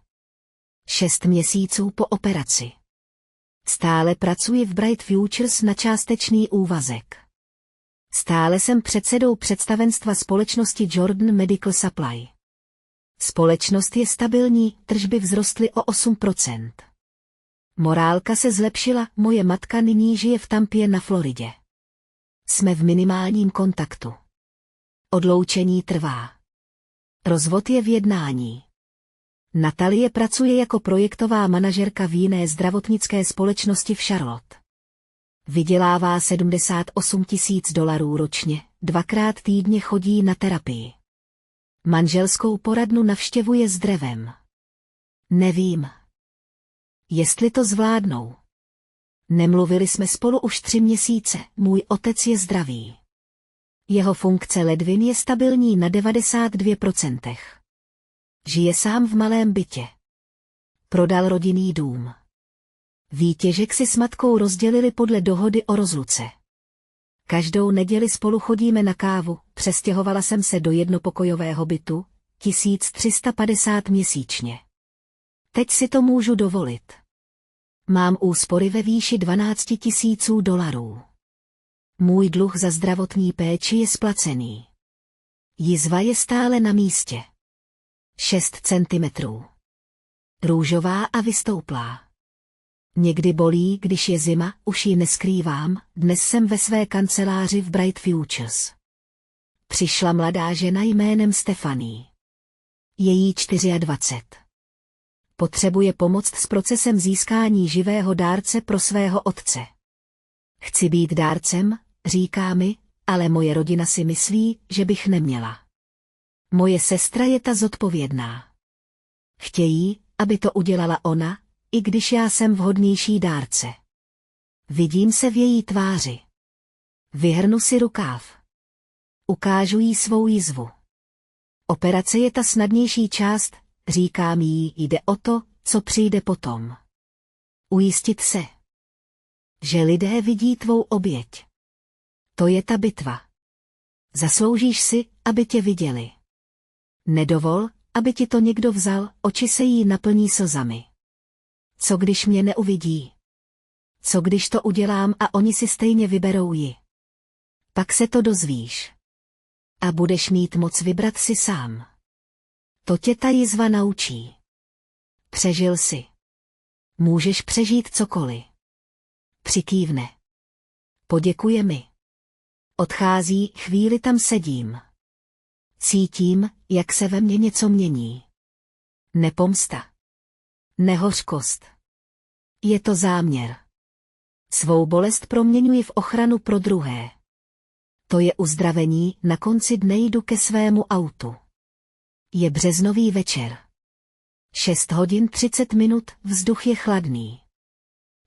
6 měsíců po operaci. Stále pracuji v Bright Futures na částečný úvazek. Stále jsem předsedou představenstva společnosti Jordan Medical Supply. Společnost je stabilní, tržby vzrostly o 8%. Morálka se zlepšila, moje matka nyní žije v Tampě na Floridě. Jsme v minimálním kontaktu. Odloučení trvá. Rozvod je v jednání. Natalie pracuje jako projektová manažerka v jiné zdravotnické společnosti v Charlotte. Vydělává $78 000 ročně, 2krát týdně chodí na terapii. Manželskou poradnu navštěvuje s Drevem. Nevím, jestli to zvládnou. Nemluvili jsme spolu už 3 měsíce, můj otec je zdravý. Jeho funkce ledvin je stabilní na 92%. Žije sám v malém bytě. Prodal rodinný dům. Výtěžek si s matkou rozdělili podle dohody o rozluce. Každou neděli spolu chodíme na kávu, přestěhovala jsem se do jednopokojového bytu, 1350 měsíčně. Teď si to můžu dovolit. Mám úspory ve výši $12 000. Můj dluh za zdravotní péči je splacený. Jizva je stále na místě. 6 centimetrů. Růžová a vystouplá. Někdy bolí, když je zima, už ji neskrývám, dnes jsem ve své kanceláři v Bright Futures. Přišla mladá žena jménem Stephanie. Je jí 24. Potřebuje pomoct s procesem získání živého dárce pro svého otce. Chci být dárcem, říká mi, ale moje rodina si myslí, že bych neměla. Moje sestra je ta zodpovědná. Chtějí, aby to udělala ona, i když já jsem vhodnější dárce. Vidím se v její tváři. Vyhrnu si rukáv. Ukážu jí svou jizvu. Operace je ta snadnější část, říkám jí, jde o to, co přijde potom. Ujistit se, že lidé vidí tvou oběť. To je ta bitva. Zasloužíš si, aby tě viděli. Nedovol, aby ti to někdo vzal, oči se jí naplní slzami. Co když mě neuvidí? Co když to udělám a oni si stejně vyberou ji? Pak se to dozvíš. A budeš mít moc vybrat si sám. To tě ta jizva naučí. Přežil si. Můžeš přežít cokoliv. Přikývne. Poděkuje mi. Odchází, chvíli tam sedím. Cítím, jak se ve mně něco mění. Nepomsta. Nehořkost. Je to záměr. Svou bolest proměňuji v ochranu pro druhé. To je uzdravení, na konci dne jdu ke svému autu. Je březnový večer. 6:30, vzduch je chladný.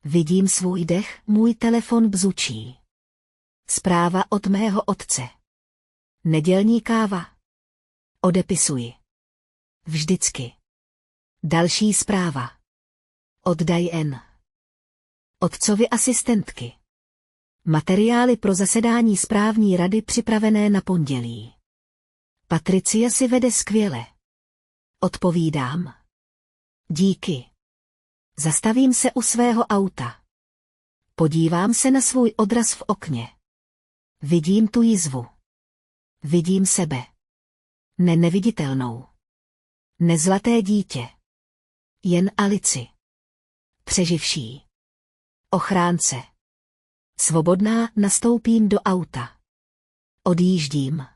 Vidím svůj dech, můj telefon bzučí. Zpráva od mého otce. Nedělní káva. Odepisuji. Vždycky. Další zpráva. Od Diane. Otcovi asistentky. Materiály pro zasedání správní rady připravené na pondělí. Patricia si vede skvěle. Odpovídám. Díky. Zastavím se u svého auta. Podívám se na svůj odraz v okně. Vidím tu jizvu. Vidím sebe. Neviditelnou. Nezlaté dítě. Jen Alici. Přeživší. Ochránce. Svobodná, nastoupím do auta. Odjíždím.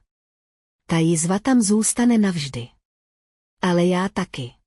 Ta jizva tam zůstane navždy. Ale já taky.